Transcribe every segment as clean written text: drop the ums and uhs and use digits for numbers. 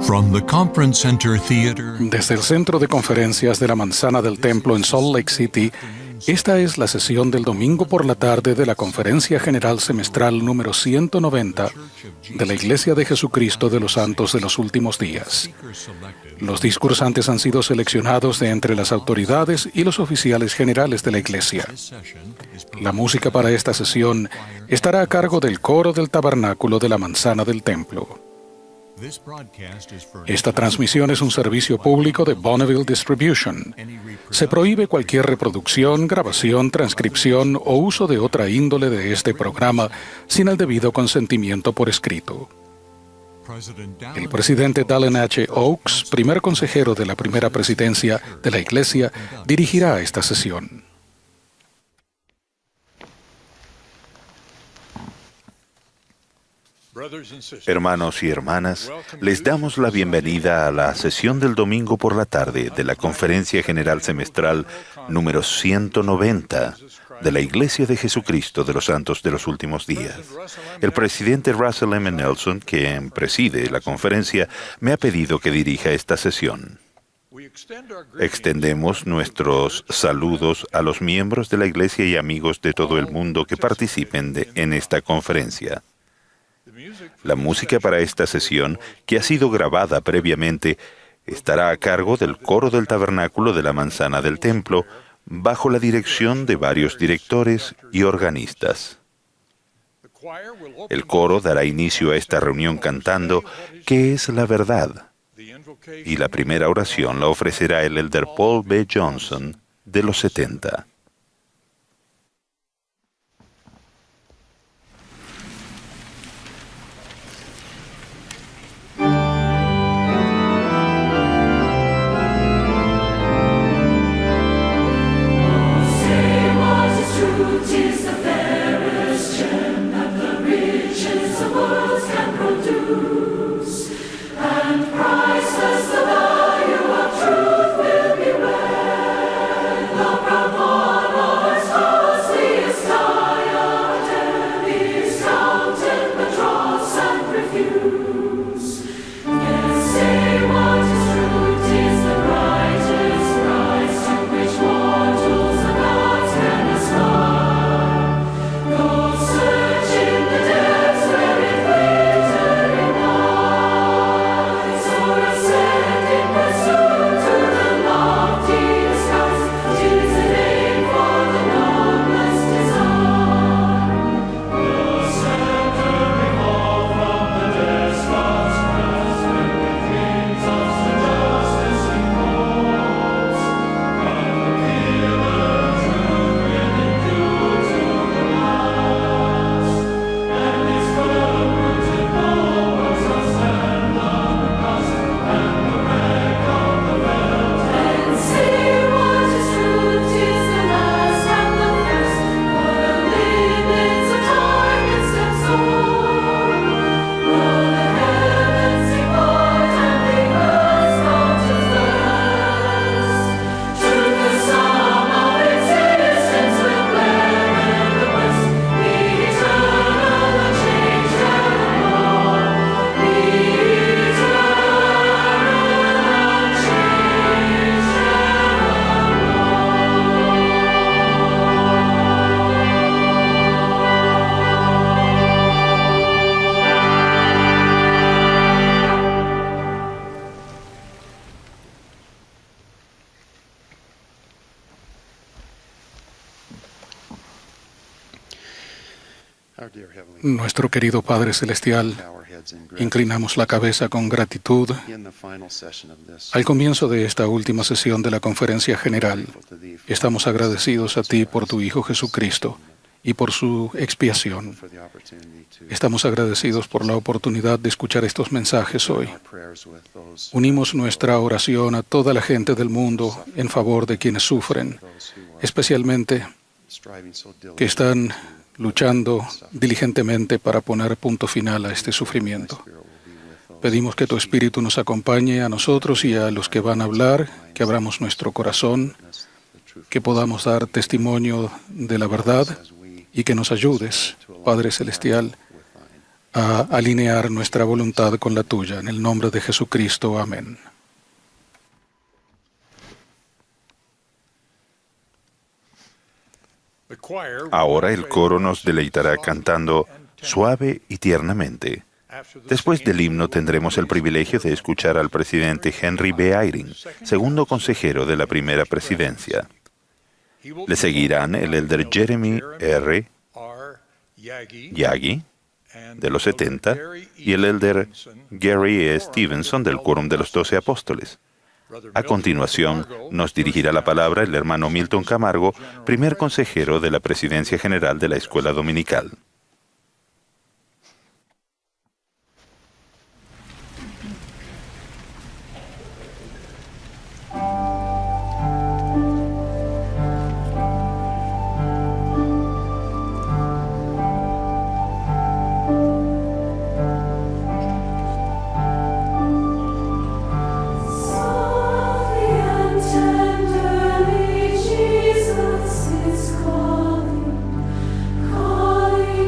From the Conference Center Theater. Desde el Centro de Conferencias de la Manzana del Templo en Salt Lake City, esta es la sesión del domingo por la tarde de la Conferencia General Semestral número 190 de la Iglesia de Jesucristo de los Santos de los Últimos Días. Los discursantes han sido seleccionados de entre las autoridades y los oficiales generales de la Iglesia. La música para esta sesión estará a cargo del coro del Tabernáculo de la Manzana del Templo. Esta transmisión es un servicio público de Bonneville Distribution. Se prohíbe cualquier reproducción, grabación, transcripción o uso de otra índole de este programa sin el debido consentimiento por escrito. El presidente Dallin H. Oaks, primer consejero de la primera presidencia de la Iglesia, dirigirá esta sesión. Hermanos y hermanas, les damos la bienvenida a la sesión del domingo por la tarde de la Conferencia General Semestral número 190 de la Iglesia de Jesucristo de los Santos de los Últimos Días. El presidente Russell M. Nelson, quien preside la conferencia, me ha pedido que dirija esta sesión. Extendemos nuestros saludos a los miembros de la Iglesia y amigos de todo el mundo que participen en esta conferencia. La música para esta sesión, que ha sido grabada previamente, estará a cargo del coro del Tabernáculo de la Manzana del Templo, bajo la dirección de varios directores y organistas. El coro dará inicio a esta reunión cantando ¿Qué es la verdad? Y la primera oración la ofrecerá el elder Paul B. Johnson, de los 70. Nuestro querido Padre Celestial, inclinamos la cabeza con gratitud al comienzo de esta última sesión de la Conferencia General. Estamos agradecidos a ti por tu Hijo Jesucristo y por su expiación. Estamos agradecidos por la oportunidad de escuchar estos mensajes hoy. Unimos nuestra oración a toda la gente del mundo en favor de quienes sufren, especialmente que están luchando diligentemente para poner punto final a este sufrimiento. Pedimos que tu Espíritu nos acompañe a nosotros y a los que van a hablar, que abramos nuestro corazón, que podamos dar testimonio de la verdad y que nos ayudes, Padre Celestial, a alinear nuestra voluntad con la tuya. En el nombre de Jesucristo. Amén. Ahora el coro nos deleitará cantando suave y tiernamente. Después del himno tendremos el privilegio de escuchar al presidente Henry B. Eyring, segundo consejero de la primera presidencia. Le seguirán el elder Jeremy R. Yagi, de los 70, y el elder Gary E. Stevenson, del Quórum de los 12 Apóstoles. A continuación, nos dirigirá la palabra el hermano Milton Camargo, primer consejero de la Presidencia General de la Escuela Dominical. Softly and tenderly, Jesus is calling, calling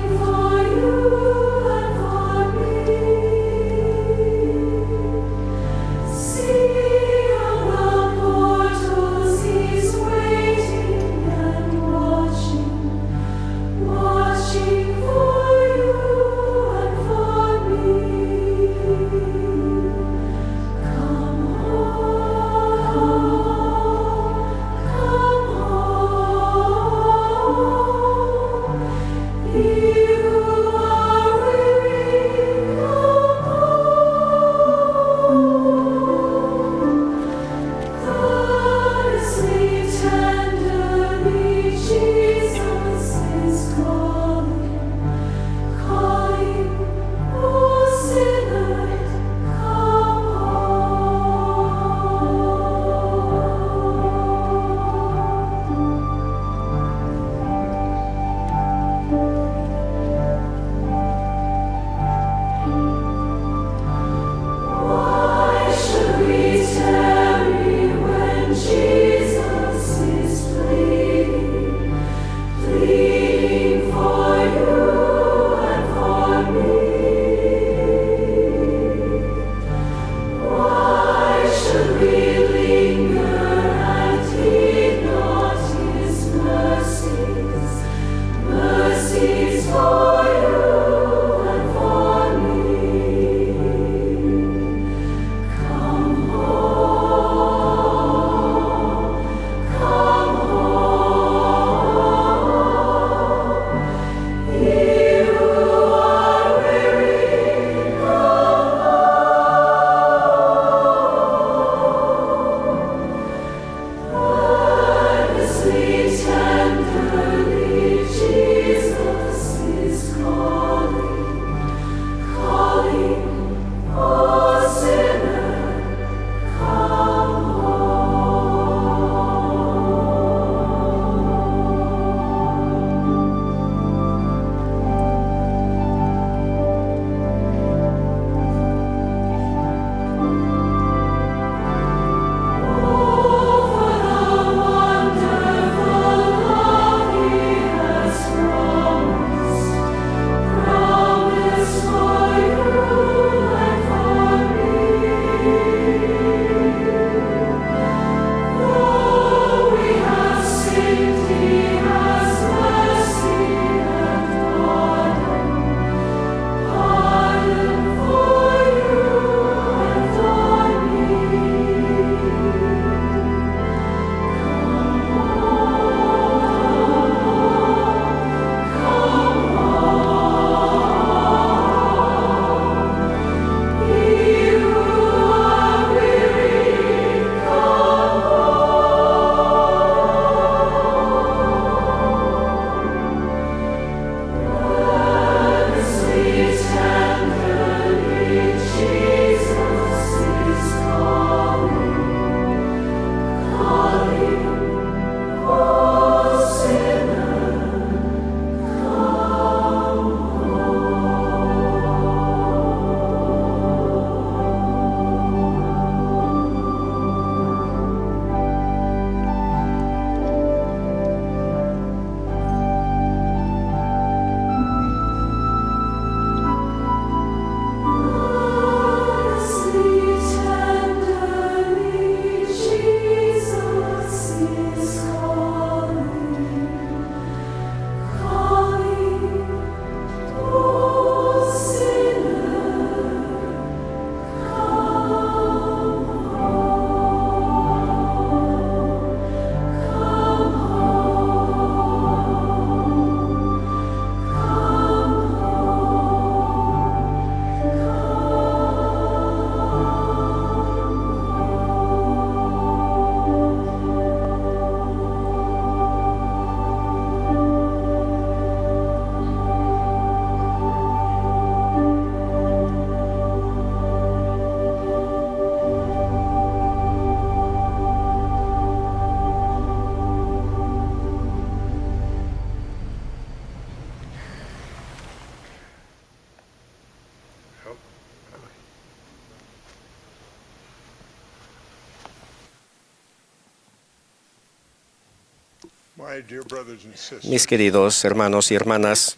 Mis queridos hermanos y hermanas,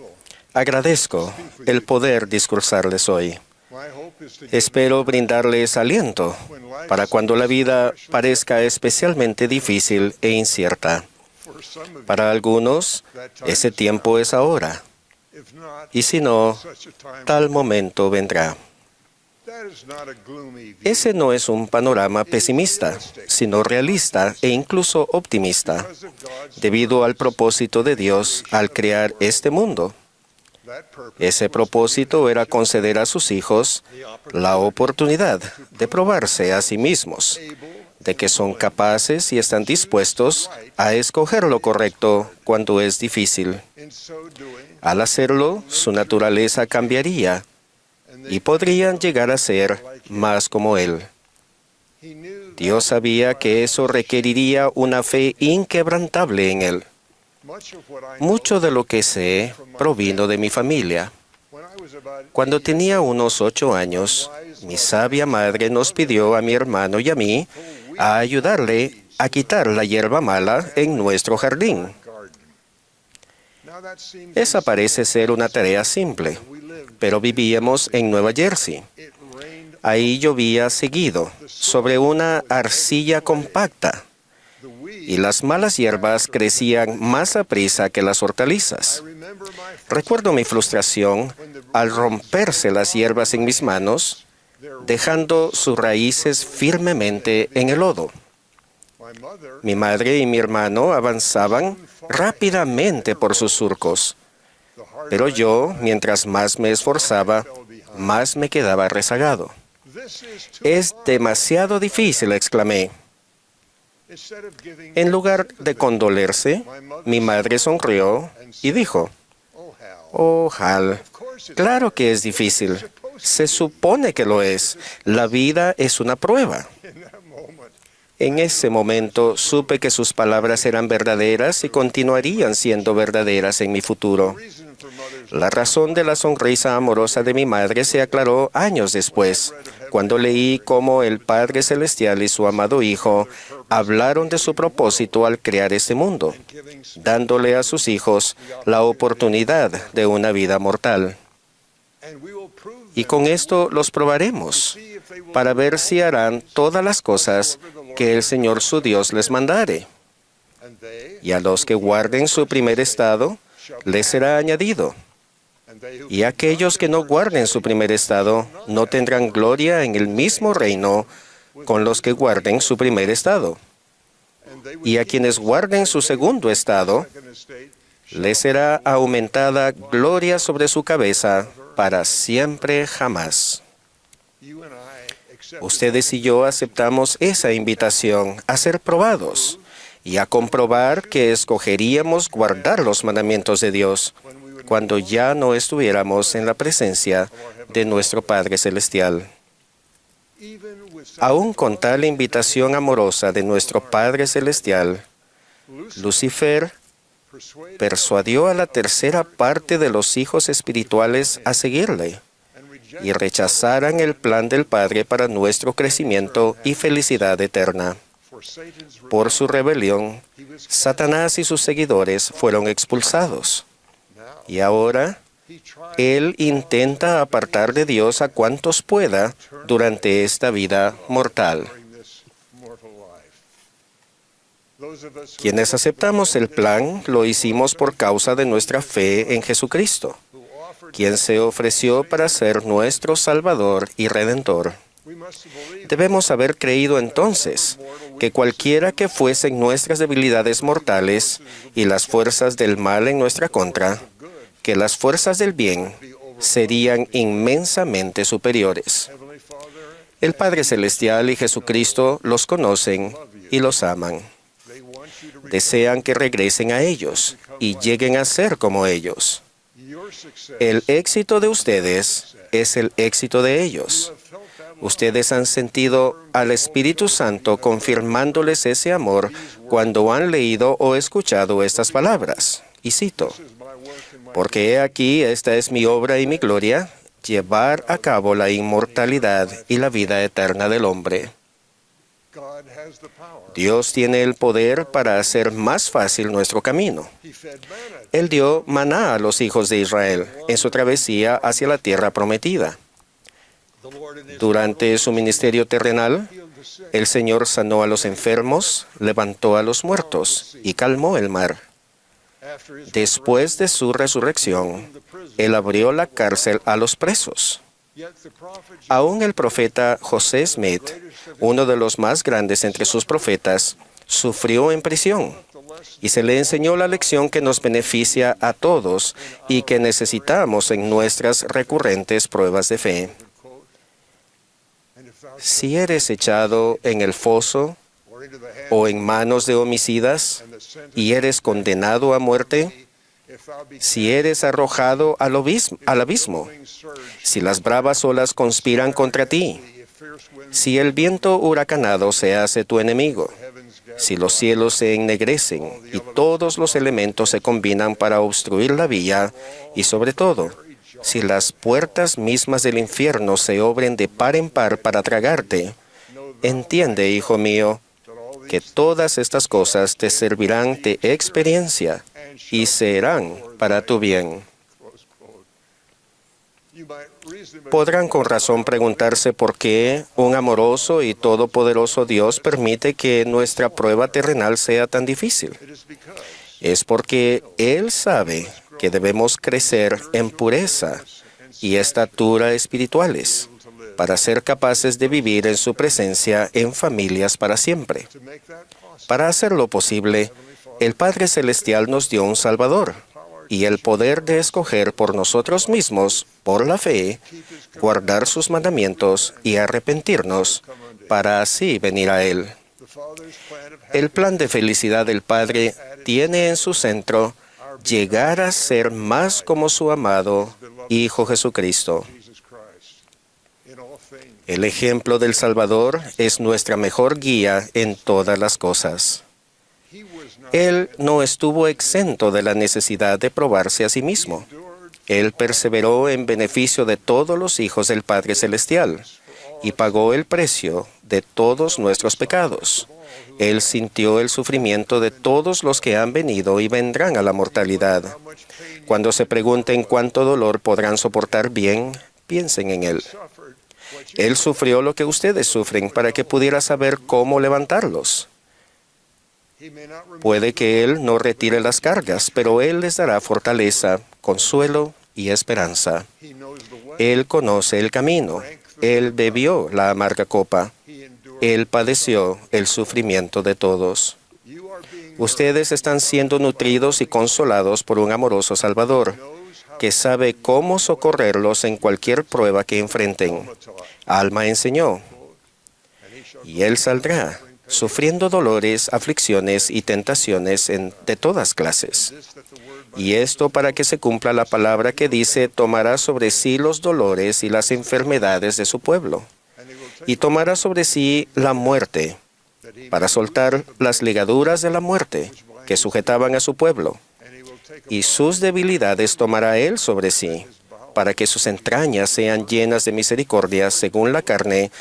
agradezco el poder discursarles hoy. Espero brindarles aliento para cuando la vida parezca especialmente difícil e incierta. Para algunos, ese tiempo es ahora, y si no, tal momento vendrá. Ese no es un panorama pesimista, sino realista e incluso optimista, debido al propósito de Dios al crear este mundo. Ese propósito era conceder a sus hijos la oportunidad de probarse a sí mismos, de que son capaces y están dispuestos a escoger lo correcto cuando es difícil. Al hacerlo, su naturaleza cambiaría y podrían llegar a ser más como Él. Dios sabía que eso requeriría una fe inquebrantable en Él. Mucho de lo que sé provino de mi familia. Cuando tenía unos 8 años, mi sabia madre nos pidió a mi hermano y a mí a ayudarle a quitar la hierba mala en nuestro jardín. Esa parece ser una tarea simple, pero vivíamos en Nueva Jersey. Ahí llovía seguido, sobre una arcilla compacta, y las malas hierbas crecían más aprisa que las hortalizas. Recuerdo mi frustración al romperse las hierbas en mis manos, dejando sus raíces firmemente en el lodo. Mi madre y mi hermano avanzaban rápidamente por sus surcos, pero yo, mientras más me esforzaba, más me quedaba rezagado. «Es demasiado difícil», exclamé. En lugar de condolerse, mi madre sonrió y dijo, «Oh, Hal, claro que es difícil. Se supone que lo es. La vida es una prueba». En ese momento supe que sus palabras eran verdaderas y continuarían siendo verdaderas en mi futuro. La razón de la sonrisa amorosa de mi madre se aclaró años después, cuando leí cómo el Padre Celestial y su amado Hijo hablaron de su propósito al crear este mundo, dándole a sus hijos la oportunidad de una vida mortal. Y con esto los probaremos, para ver si harán todas las cosas que el Señor su Dios les mandare. Y a los que guarden su primer estado, les será añadido. Y aquellos que no guarden su primer estado, no tendrán gloria en el mismo reino con los que guarden su primer estado. Y a quienes guarden su segundo estado, les será aumentada gloria sobre su cabeza para siempre jamás. Ustedes y yo aceptamos esa invitación a ser probados y a comprobar que escogeríamos guardar los mandamientos de Dios cuando ya no estuviéramos en la presencia de nuestro Padre Celestial. Aún con tal invitación amorosa de nuestro Padre Celestial, Lucifer persuadió a la tercera parte de los hijos espirituales a seguirle y rechazaran el plan del Padre para nuestro crecimiento y felicidad eterna. Por su rebelión, Satanás y sus seguidores fueron expulsados. Y ahora, él intenta apartar de Dios a cuantos pueda durante esta vida mortal. Quienes aceptamos el plan, lo hicimos por causa de nuestra fe en Jesucristo, quien se ofreció para ser nuestro Salvador y Redentor. Debemos haber creído entonces que cualquiera que fuesen nuestras debilidades mortales y las fuerzas del mal en nuestra contra, que las fuerzas del bien serían inmensamente superiores. El Padre Celestial y Jesucristo los conocen y los aman. Desean que regresen a ellos y lleguen a ser como ellos. El éxito de ustedes es el éxito de ellos. Ustedes han sentido al Espíritu Santo confirmándoles ese amor cuando han leído o escuchado estas palabras. Y cito, «Porque he aquí, esta es mi obra y mi gloria, llevar a cabo la inmortalidad y la vida eterna del hombre. Dios tiene el poder para hacer más fácil nuestro camino. Él dio maná a los hijos de Israel en su travesía hacia la tierra prometida. Durante su ministerio terrenal, el Señor sanó a los enfermos, levantó a los muertos y calmó el mar. Después de su resurrección, Él abrió la cárcel a los presos. Aún el profeta José Smith, uno de los más grandes entre sus profetas, sufrió en prisión y se le enseñó la lección que nos beneficia a todos y que necesitamos en nuestras recurrentes pruebas de fe. Si eres echado en el foso o en manos de homicidas y eres condenado a muerte, si eres arrojado al abismo, si las bravas olas conspiran contra ti, si el viento huracanado se hace tu enemigo, si los cielos se ennegrecen y todos los elementos se combinan para obstruir la vía, y sobre todo, si las puertas mismas del infierno se obren de par en par para tragarte, entiende, hijo mío, que todas estas cosas te servirán de experiencia y serán para tu bien. Podrán con razón preguntarse por qué un amoroso y todopoderoso Dios permite que nuestra prueba terrenal sea tan difícil. Es porque Él sabe que debemos crecer en pureza y estatura espirituales para ser capaces de vivir en su presencia en familias para siempre. Para hacerlo posible, el Padre Celestial nos dio un Salvador y el poder de escoger por nosotros mismos, por la fe, guardar sus mandamientos y arrepentirnos para así venir a Él. El plan de felicidad del Padre tiene en su centro llegar a ser más como su amado Hijo Jesucristo. El ejemplo del Salvador es nuestra mejor guía en todas las cosas. Él no estuvo exento de la necesidad de probarse a sí mismo. Él perseveró en beneficio de todos los hijos del Padre Celestial y pagó el precio de todos nuestros pecados. Él sintió el sufrimiento de todos los que han venido y vendrán a la mortalidad. Cuando se pregunten cuánto dolor podrán soportar bien, piensen en Él. Él sufrió lo que ustedes sufren para que pudiera saber cómo levantarlos. Puede que Él no retire las cargas, pero Él les dará fortaleza, consuelo y esperanza. Él conoce el camino. Él bebió la amarga copa. Él padeció el sufrimiento de todos. Ustedes están siendo nutridos y consolados por un amoroso Salvador, que sabe cómo socorrerlos en cualquier prueba que enfrenten. Alma enseñó, y Él saldrá, sufriendo dolores, aflicciones y tentaciones de todas clases. Y esto para que se cumpla la palabra que dice, tomará sobre sí los dolores y las enfermedades de su pueblo. Y tomará sobre sí la muerte, para soltar las ligaduras de la muerte que sujetaban a su pueblo. Y sus debilidades tomará Él sobre sí, para que sus entrañas sean llenas de misericordia según la carne,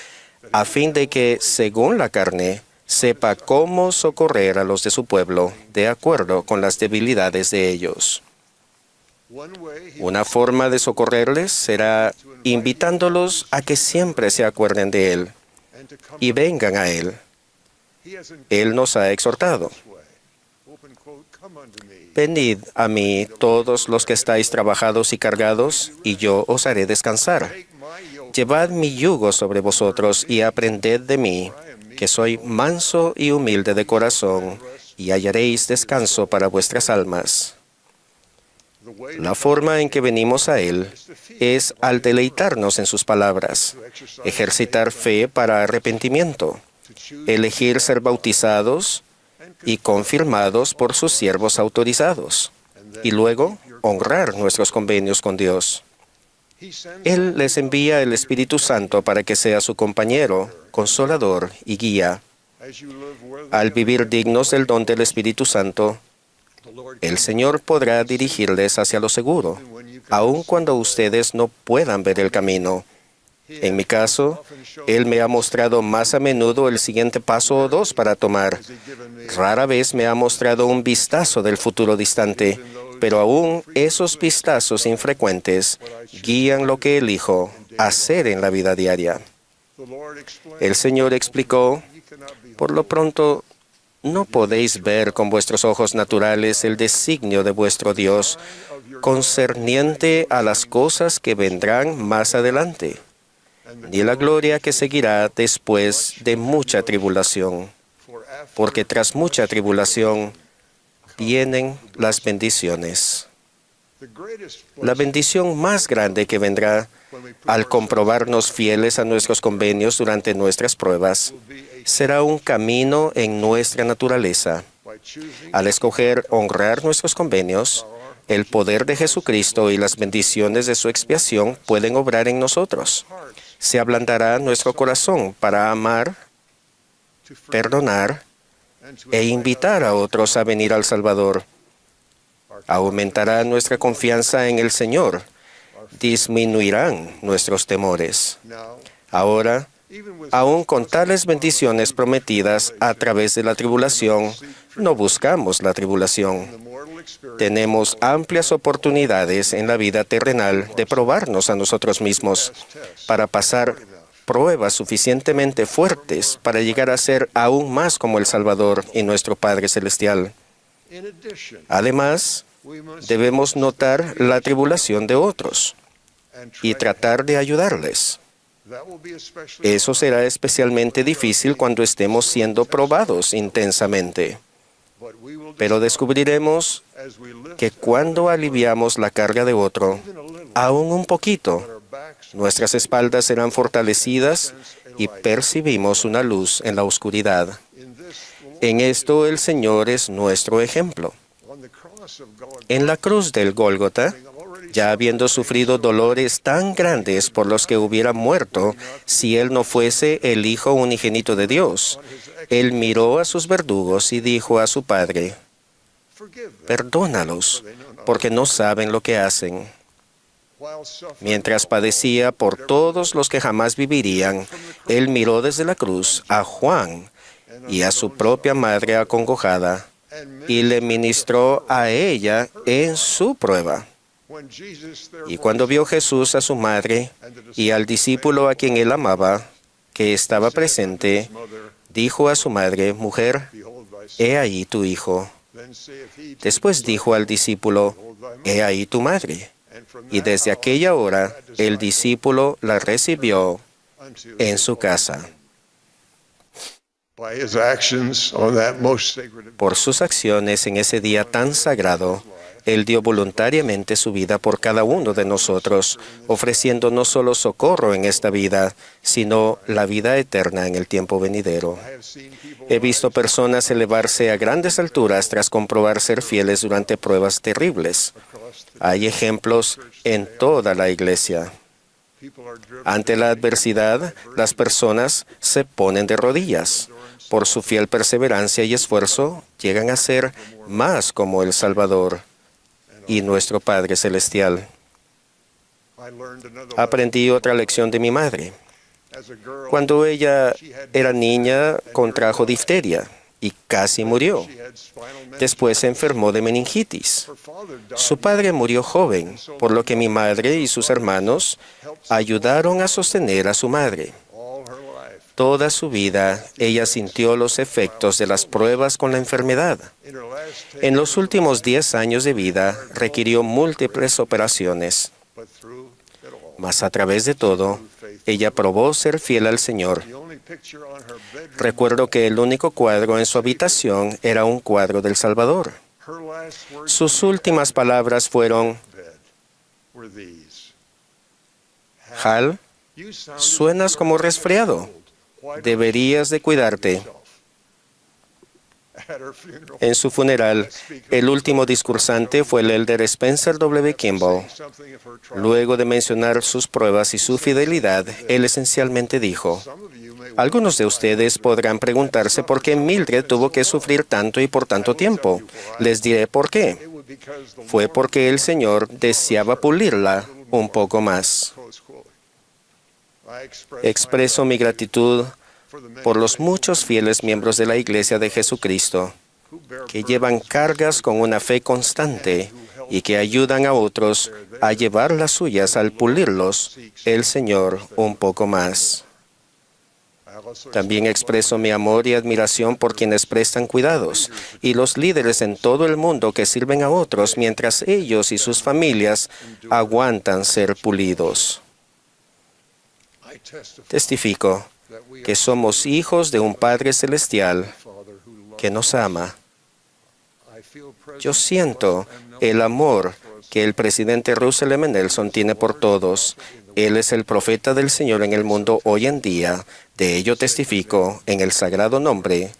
a fin de que, según la carne, sepa cómo socorrer a los de su pueblo, de acuerdo con las debilidades de ellos. Una forma de socorrerles será invitándolos a que siempre se acuerden de Él y vengan a Él. Él nos ha exhortado. Venid a mí todos los que estáis trabajados y cargados, y yo os haré descansar. Llevad mi yugo sobre vosotros y aprended de mí, que soy manso y humilde de corazón, y hallaréis descanso para vuestras almas. La forma en que venimos a Él es al deleitarnos en sus palabras, ejercitar fe para arrepentimiento, elegir ser bautizados y confirmados por sus siervos autorizados, y luego honrar nuestros convenios con Dios. Él les envía el Espíritu Santo para que sea su compañero, consolador y guía. Al vivir dignos del don del Espíritu Santo, el Señor podrá dirigirles hacia lo seguro, aun cuando ustedes no puedan ver el camino. En mi caso, Él me ha mostrado más a menudo el siguiente paso o dos para tomar. Rara vez me ha mostrado un vistazo del futuro distante, pero aún esos vistazos infrecuentes guían lo que elijo hacer en la vida diaria. El Señor explicó, por lo pronto, no podéis ver con vuestros ojos naturales el designio de vuestro Dios concerniente a las cosas que vendrán más adelante, ni la gloria que seguirá después de mucha tribulación, porque tras mucha tribulación vienen las bendiciones. La bendición más grande que vendrá al comprobarnos fieles a nuestros convenios durante nuestras pruebas será un camino en nuestra naturaleza. Al escoger honrar nuestros convenios, el poder de Jesucristo y las bendiciones de su expiación pueden obrar en nosotros. Se ablandará nuestro corazón para amar, perdonar e invitar a otros a venir al Salvador. Aumentará nuestra confianza en el Señor. Disminuirán nuestros temores. Ahora, aún con tales bendiciones prometidas a través de la tribulación, no buscamos la tribulación. Tenemos amplias oportunidades en la vida terrenal de probarnos a nosotros mismos para pasar pruebas suficientemente fuertes para llegar a ser aún más como el Salvador y nuestro Padre Celestial. Además, debemos notar la tribulación de otros y tratar de ayudarles. Eso será especialmente difícil cuando estemos siendo probados intensamente. Pero descubriremos que cuando aliviamos la carga de otro, aún un poquito, nuestras espaldas serán fortalecidas y percibimos una luz en la oscuridad. En esto el Señor es nuestro ejemplo. En la cruz del Gólgota, ya habiendo sufrido dolores tan grandes por los que hubiera muerto si Él no fuese el Hijo unigénito de Dios, Él miró a sus verdugos y dijo a su Padre, «Perdónalos, porque no saben lo que hacen». Mientras padecía por todos los que jamás vivirían, Él miró desde la cruz a Juan y a su propia madre acongojada, y le ministró a ella en su prueba. Y cuando vio Jesús a su madre y al discípulo a quien él amaba, que estaba presente, dijo a su madre, «Mujer, he ahí tu hijo». Después dijo al discípulo, «He ahí tu madre». Y desde aquella hora el discípulo la recibió en su casa. Por sus acciones en ese día tan sagrado, Él dio voluntariamente su vida por cada uno de nosotros, ofreciendo no solo socorro en esta vida, sino la vida eterna en el tiempo venidero. He visto personas elevarse a grandes alturas tras comprobar ser fieles durante pruebas terribles. Hay ejemplos en toda la iglesia. Ante la adversidad, las personas se ponen de rodillas. Por su fiel perseverancia y esfuerzo, llegan a ser más como el Salvador y nuestro Padre Celestial. Aprendí otra lección de mi madre. Cuando ella era niña, contrajo difteria y casi murió. Después se enfermó de meningitis. Su padre murió joven, por lo que mi madre y sus hermanos ayudaron a sostener a su madre. Toda su vida, ella sintió los efectos de las pruebas con la enfermedad. En los últimos 10 años de vida, requirió múltiples operaciones. Mas a través de todo, ella probó ser fiel al Señor. Recuerdo que el único cuadro en su habitación era un cuadro del Salvador. Sus últimas palabras fueron, «Hal, suenas como resfriado. Deberías de cuidarte». En su funeral, el último discursante fue el elder Spencer W. Kimball. Luego de mencionar sus pruebas y su fidelidad, él esencialmente dijo, «Algunos de ustedes podrán preguntarse por qué Mildred tuvo que sufrir tanto y por tanto tiempo. Les diré por qué. fue porque el Señor deseaba pulirla un poco más. Expreso mi gratitud por los muchos fieles miembros de la Iglesia de Jesucristo que llevan cargas con una fe constante y que ayudan a otros a llevar las suyas al pulirlos el Señor un poco más. También expreso mi amor y admiración por quienes prestan cuidados y los líderes en todo el mundo que sirven a otros mientras ellos y sus familias aguantan ser pulidos. Testifico que somos hijos de un Padre Celestial que nos ama. Yo siento el amor que el presidente Russell M. Nelson tiene por todos. Él es el profeta del Señor en el mundo hoy en día. De ello testifico en el sagrado nombre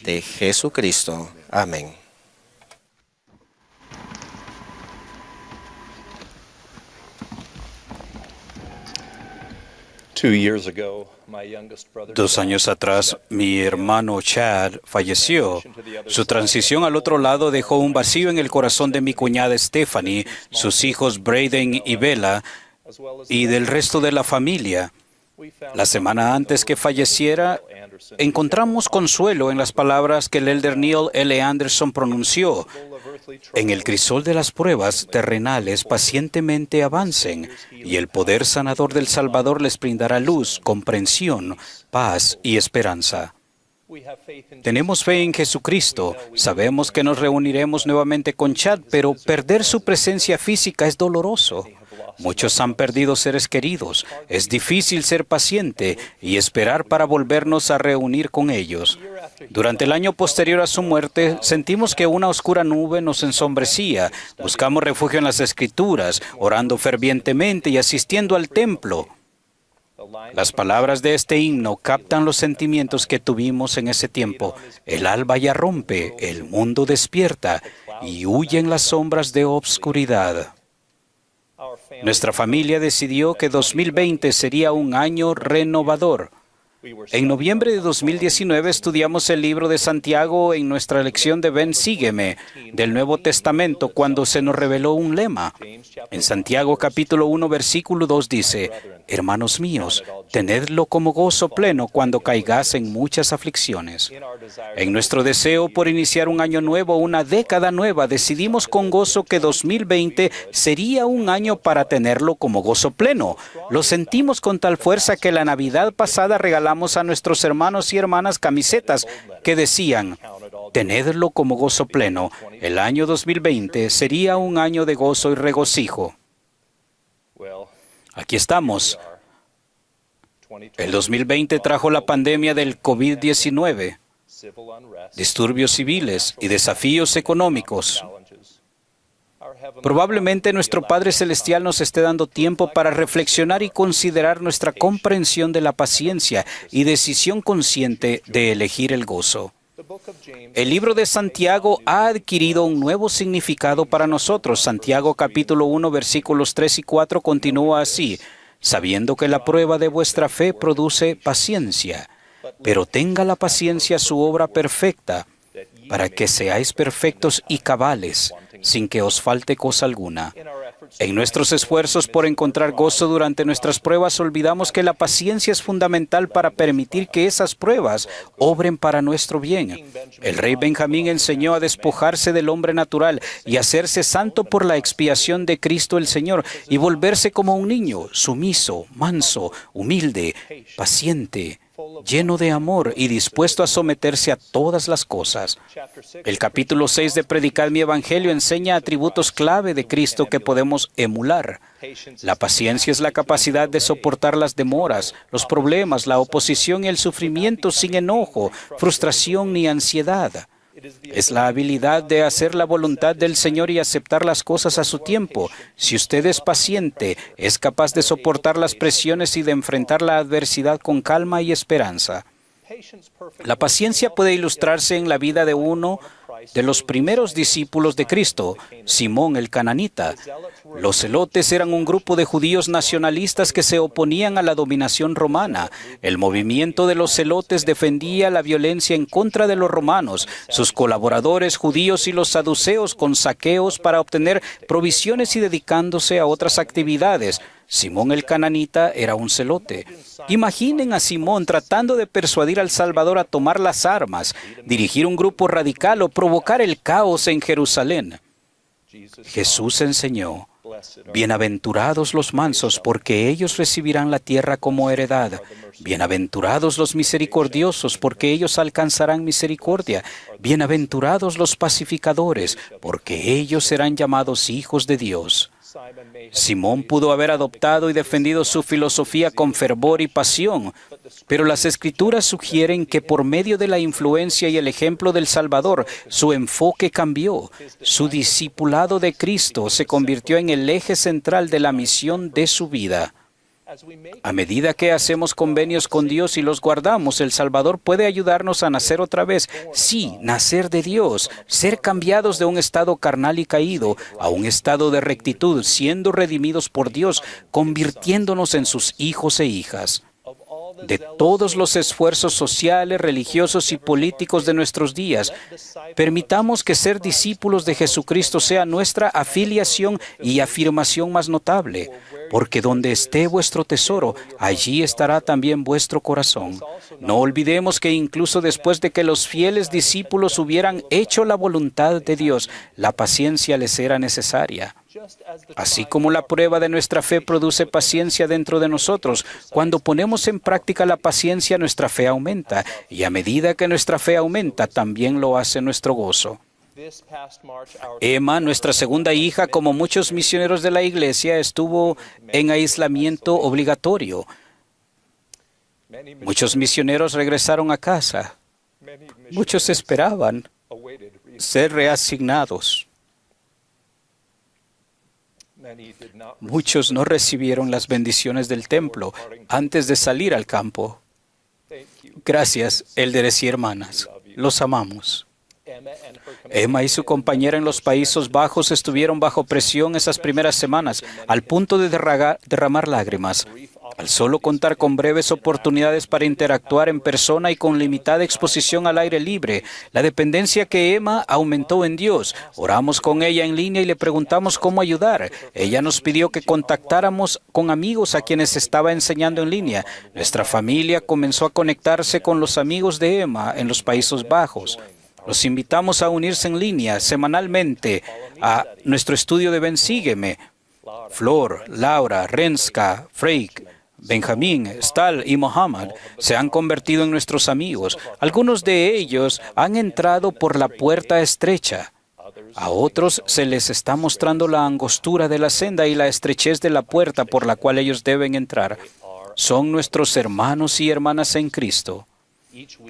de Jesucristo. Amén. Dos años atrás, mi hermano Chad falleció. Su transición al otro lado dejó un vacío en el corazón de mi cuñada Stephanie, sus hijos Braden y Bella, y del resto de la familia. La semana antes que falleciera, encontramos consuelo en las palabras que el elder Neil L. Anderson pronunció. En el crisol de las pruebas terrenales pacientemente avancen, y el poder sanador del Salvador les brindará luz, comprensión, paz y esperanza. Tenemos fe en Jesucristo. Sabemos que nos reuniremos nuevamente con Chad, pero perder su presencia física es doloroso. Muchos han perdido seres queridos. Es difícil ser paciente y esperar para volvernos a reunir con ellos. Durante el año posterior a su muerte, sentimos que una oscura nube nos ensombrecía. Buscamos refugio en las Escrituras, orando fervientemente y asistiendo al templo. Las palabras de este himno captan los sentimientos que tuvimos en ese tiempo. El alba ya rompe, el mundo despierta y huyen las sombras de obscuridad. Nuestra familia decidió que 2020 sería un año renovador. En noviembre de 2019 estudiamos el libro de Santiago en nuestra lección de Ven, sígueme, del Nuevo Testamento, cuando se nos reveló un lema. En Santiago capítulo 1, versículo 2 dice: Hermanos míos, tenedlo como gozo pleno cuando caigáis en muchas aflicciones. En nuestro deseo por iniciar un año nuevo, una década nueva, decidimos con gozo que 2020 sería un año para tenerlo como gozo pleno. Lo sentimos con tal fuerza que la Navidad pasada regalamos a nuestros hermanos y hermanas camisetas que decían: tenedlo como gozo pleno. El año 2020 sería un año de gozo y regocijo. Aquí estamos. El 2020 trajo la pandemia del COVID-19, disturbios civiles y desafíos económicos. Probablemente nuestro Padre Celestial nos esté dando tiempo para reflexionar y considerar nuestra comprensión de la paciencia y decisión consciente de elegir el gozo. El libro de Santiago ha adquirido un nuevo significado para nosotros. Santiago capítulo 1 versículos 3 y 4 continúa así: sabiendo que la prueba de vuestra fe produce paciencia, pero tenga la paciencia su obra perfecta, para que seáis perfectos y cabales, sin que os falte cosa alguna. En nuestros esfuerzos por encontrar gozo durante nuestras pruebas, olvidamos que la paciencia es fundamental para permitir que esas pruebas obren para nuestro bien. El rey Benjamín enseñó a despojarse del hombre natural y hacerse santo por la expiación de Cristo el Señor, y volverse como un niño, sumiso, manso, humilde, paciente, lleno de amor y dispuesto a someterse a todas las cosas. El capítulo 6 de Predicad mi Evangelio enseña atributos clave de Cristo que podemos emular. La paciencia es la capacidad de soportar las demoras, los problemas, la oposición y el sufrimiento sin enojo, frustración ni ansiedad. Es la habilidad de hacer la voluntad del Señor y aceptar las cosas a su tiempo. Si usted es paciente, es capaz de soportar las presiones y de enfrentar la adversidad con calma y esperanza. La paciencia puede ilustrarse en la vida de uno de los primeros discípulos de Cristo, Simón el Cananita. Los celotes eran un grupo de judíos nacionalistas que se oponían a la dominación romana. El movimiento de los celotes defendía la violencia en contra de los romanos, sus colaboradores judíos y los saduceos con saqueos para obtener provisiones y dedicándose a otras actividades. Simón el Cananita era un celote. Imaginen a Simón tratando de persuadir al Salvador a tomar las armas, dirigir un grupo radical o provocar el caos en Jerusalén. Jesús enseñó: bienaventurados los mansos, porque ellos recibirán la tierra como heredad. Bienaventurados los misericordiosos, porque ellos alcanzarán misericordia. Bienaventurados los pacificadores, porque ellos serán llamados hijos de Dios. Simón pudo haber adoptado y defendido su filosofía con fervor y pasión, pero las Escrituras sugieren que por medio de la influencia y el ejemplo del Salvador, su enfoque cambió. Su discipulado de Cristo se convirtió en el eje central de la misión de su vida. A medida que hacemos convenios con Dios y los guardamos, el Salvador puede ayudarnos a nacer otra vez. Sí, nacer de Dios, ser cambiados de un estado carnal y caído a un estado de rectitud, siendo redimidos por Dios, convirtiéndonos en sus hijos e hijas. De todos los esfuerzos sociales, religiosos y políticos de nuestros días, permitamos que ser discípulos de Jesucristo sea nuestra afiliación y afirmación más notable, porque donde esté vuestro tesoro, allí estará también vuestro corazón. No olvidemos que incluso después de que los fieles discípulos hubieran hecho la voluntad de Dios, la paciencia les era necesaria. Así como la prueba de nuestra fe produce paciencia dentro de nosotros, cuando ponemos en práctica la paciencia, nuestra fe aumenta, y a medida que nuestra fe aumenta, también lo hace nuestro gozo. Emma, nuestra segunda hija, como muchos misioneros de la iglesia, estuvo en aislamiento obligatorio. Muchos misioneros regresaron a casa. Muchos esperaban ser reasignados. Muchos no recibieron las bendiciones del templo antes de salir al campo. Gracias, élderes y hermanas. Los amamos. Emma y su compañera en los Países Bajos estuvieron bajo presión esas primeras semanas, al punto de derramar lágrimas. Al solo contar con breves oportunidades para interactuar en persona y con limitada exposición al aire libre, la dependencia que Emma aumentó en Dios. Oramos con ella en línea y le preguntamos cómo ayudar. Ella nos pidió que contactáramos con amigos a quienes estaba enseñando en línea. Nuestra familia comenzó a conectarse con los amigos de Emma en los Países Bajos. Los invitamos a unirse en línea semanalmente a nuestro estudio de Ven Sígueme. Flor, Laura, Renska, Freik, Benjamín, Stal y Mohammed se han convertido en nuestros amigos. Algunos de ellos han entrado por la puerta estrecha. A otros se les está mostrando la angostura de la senda y la estrechez de la puerta por la cual ellos deben entrar. Son nuestros hermanos y hermanas en Cristo.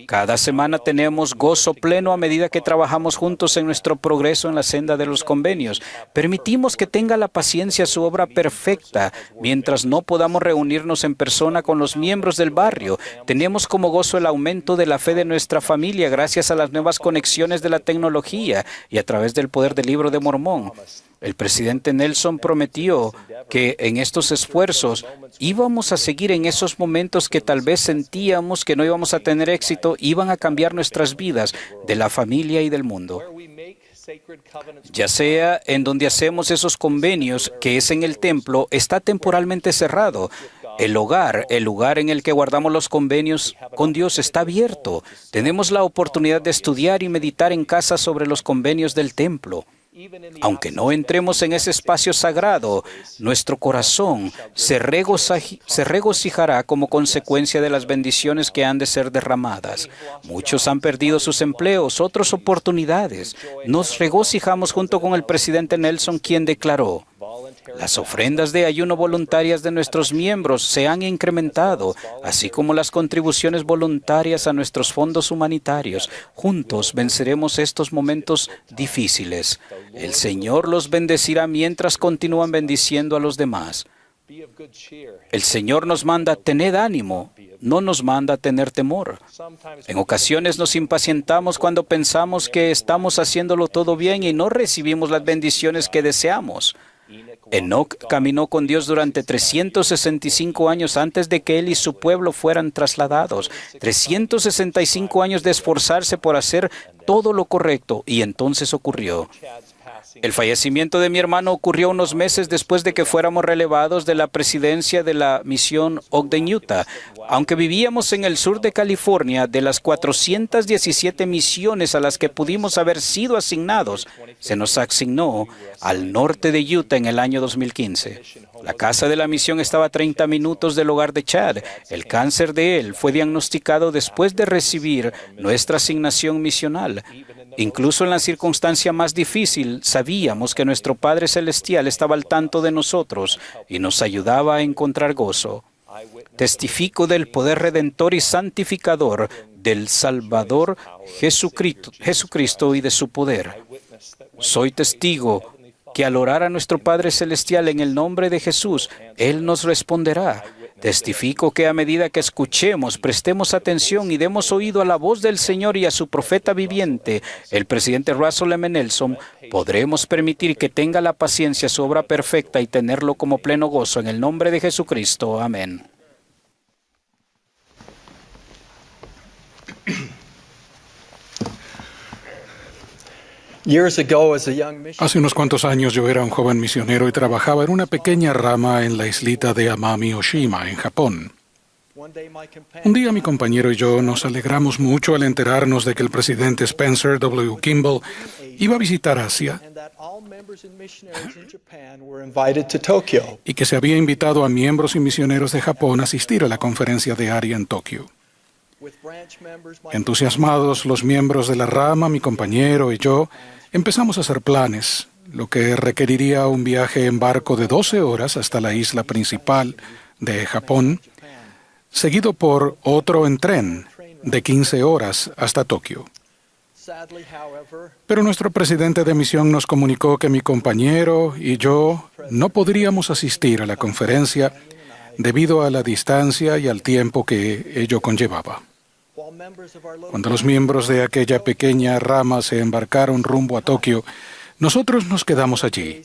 Cada semana tenemos gozo pleno a medida que trabajamos juntos en nuestro progreso en la senda de los convenios. Permitimos que tenga la paciencia su obra perfecta mientras no podamos reunirnos en persona con los miembros del barrio. Tenemos como gozo el aumento de la fe de nuestra familia gracias a las nuevas conexiones de la tecnología y a través del poder del Libro de Mormón. El presidente Nelson prometió que en estos esfuerzos íbamos a seguir en esos momentos que tal vez sentíamos que no íbamos a tener éxito, iban a cambiar nuestras vidas, de la familia y del mundo. Ya sea en donde hacemos esos convenios, que es en el templo, está temporalmente cerrado. El lugar en el que guardamos los convenios con Dios está abierto. Tenemos la oportunidad de estudiar y meditar en casa sobre los convenios del templo. Aunque no entremos en ese espacio sagrado, nuestro corazón se regocijará como consecuencia de las bendiciones que han de ser derramadas. Muchos han perdido sus empleos, otras oportunidades. Nos regocijamos junto con el presidente Nelson, quien declaró: las ofrendas de ayuno voluntarias de nuestros miembros se han incrementado, así como las contribuciones voluntarias a nuestros fondos humanitarios. Juntos venceremos estos momentos difíciles. El Señor los bendecirá mientras continúan bendiciendo a los demás. El Señor nos manda: tened ánimo, no nos manda a tener temor. En ocasiones nos impacientamos cuando pensamos que estamos haciéndolo todo bien y no recibimos las bendiciones que deseamos. Enoc caminó con Dios durante 365 años antes de que él y su pueblo fueran trasladados. 365 años de esforzarse por hacer todo lo correcto, y entonces ocurrió. El fallecimiento de mi hermano ocurrió unos meses después de que fuéramos relevados de la presidencia de la misión Ogden, Utah. Aunque vivíamos en el sur de California, de las 417 misiones a las que pudimos haber sido asignados, se nos asignó al norte de Utah en el año 2015. La casa de la misión estaba a 30 minutos del hogar de Chad. El cáncer de él fue diagnosticado después de recibir nuestra asignación misional. Incluso en la circunstancia más difícil, sabíamos que nuestro Padre Celestial estaba al tanto de nosotros y nos ayudaba a encontrar gozo. Testifico del poder redentor y santificador del Salvador Jesucristo y de su poder. Soy testigo que al orar a nuestro Padre Celestial en el nombre de Jesús, Él nos responderá. Testifico que a medida que escuchemos, prestemos atención y demos oído a la voz del Señor y a su profeta viviente, el presidente Russell M. Nelson, podremos permitir que tenga la paciencia su obra perfecta y tenerlo como pleno gozo. En el nombre de Jesucristo. Amén. Hace unos cuantos años yo era un joven misionero y trabajaba en una pequeña rama en la islita de Amami Oshima, en Japón. Un día mi compañero y yo nos alegramos mucho al enterarnos de que el presidente Spencer W. Kimball iba a visitar Asia y que se había invitado a miembros y misioneros de Japón a asistir a la conferencia de ARIA en Tokio. Entusiasmados, los miembros de la rama, mi compañero y yo, empezamos a hacer planes, lo que requeriría un viaje en barco de 12 horas hasta la isla principal de Japón, seguido por otro en tren de 15 horas hasta Tokio. Pero nuestro presidente de misión nos comunicó que mi compañero y yo no podríamos asistir a la conferencia debido a la distancia y al tiempo que ello conllevaba. Cuando los miembros de aquella pequeña rama se embarcaron rumbo a Tokio, nosotros nos quedamos allí.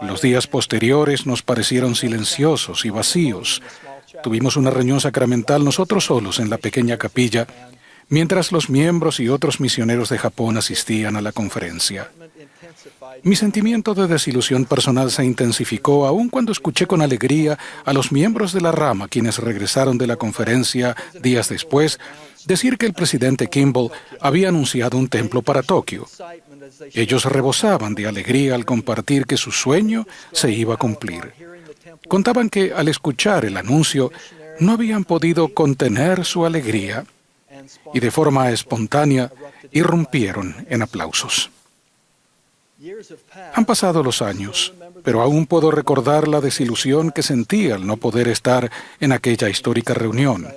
Los días posteriores nos parecieron silenciosos y vacíos. Tuvimos una reunión sacramental nosotros solos en la pequeña capilla, mientras los miembros y otros misioneros de Japón asistían a la conferencia. Mi sentimiento de desilusión personal se intensificó aún cuando escuché con alegría a los miembros de la rama, quienes regresaron de la conferencia días después, decir que el presidente Kimball había anunciado un templo para Tokio. Ellos rebosaban de alegría al compartir que su sueño se iba a cumplir. Contaban que al escuchar el anuncio no habían podido contener su alegría y de forma espontánea irrumpieron en aplausos. Han pasado los años, pero aún puedo recordar la desilusión que sentí al no poder estar en aquella histórica reunión.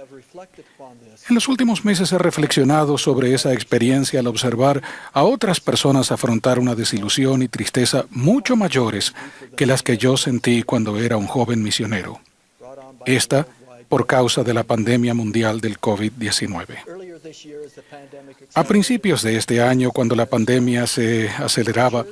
En los últimos meses he reflexionado sobre esa experiencia al observar a otras personas afrontar una desilusión y tristeza mucho mayores que las que yo sentí cuando era un joven misionero. Esta por causa de la pandemia mundial del COVID-19. A principios de este año, cuando la pandemia se aceleraba,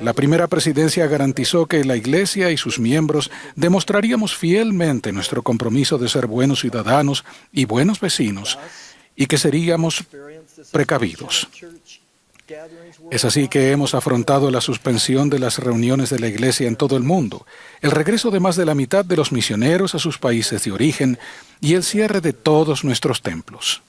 la primera presidencia garantizó que la Iglesia y sus miembros demostraríamos fielmente nuestro compromiso de ser buenos ciudadanos y buenos vecinos, y que seríamos precavidos. Es así que hemos afrontado la suspensión de las reuniones de la Iglesia en todo el mundo, el regreso de más de la mitad de los misioneros a sus países de origen y el cierre de todos nuestros templos.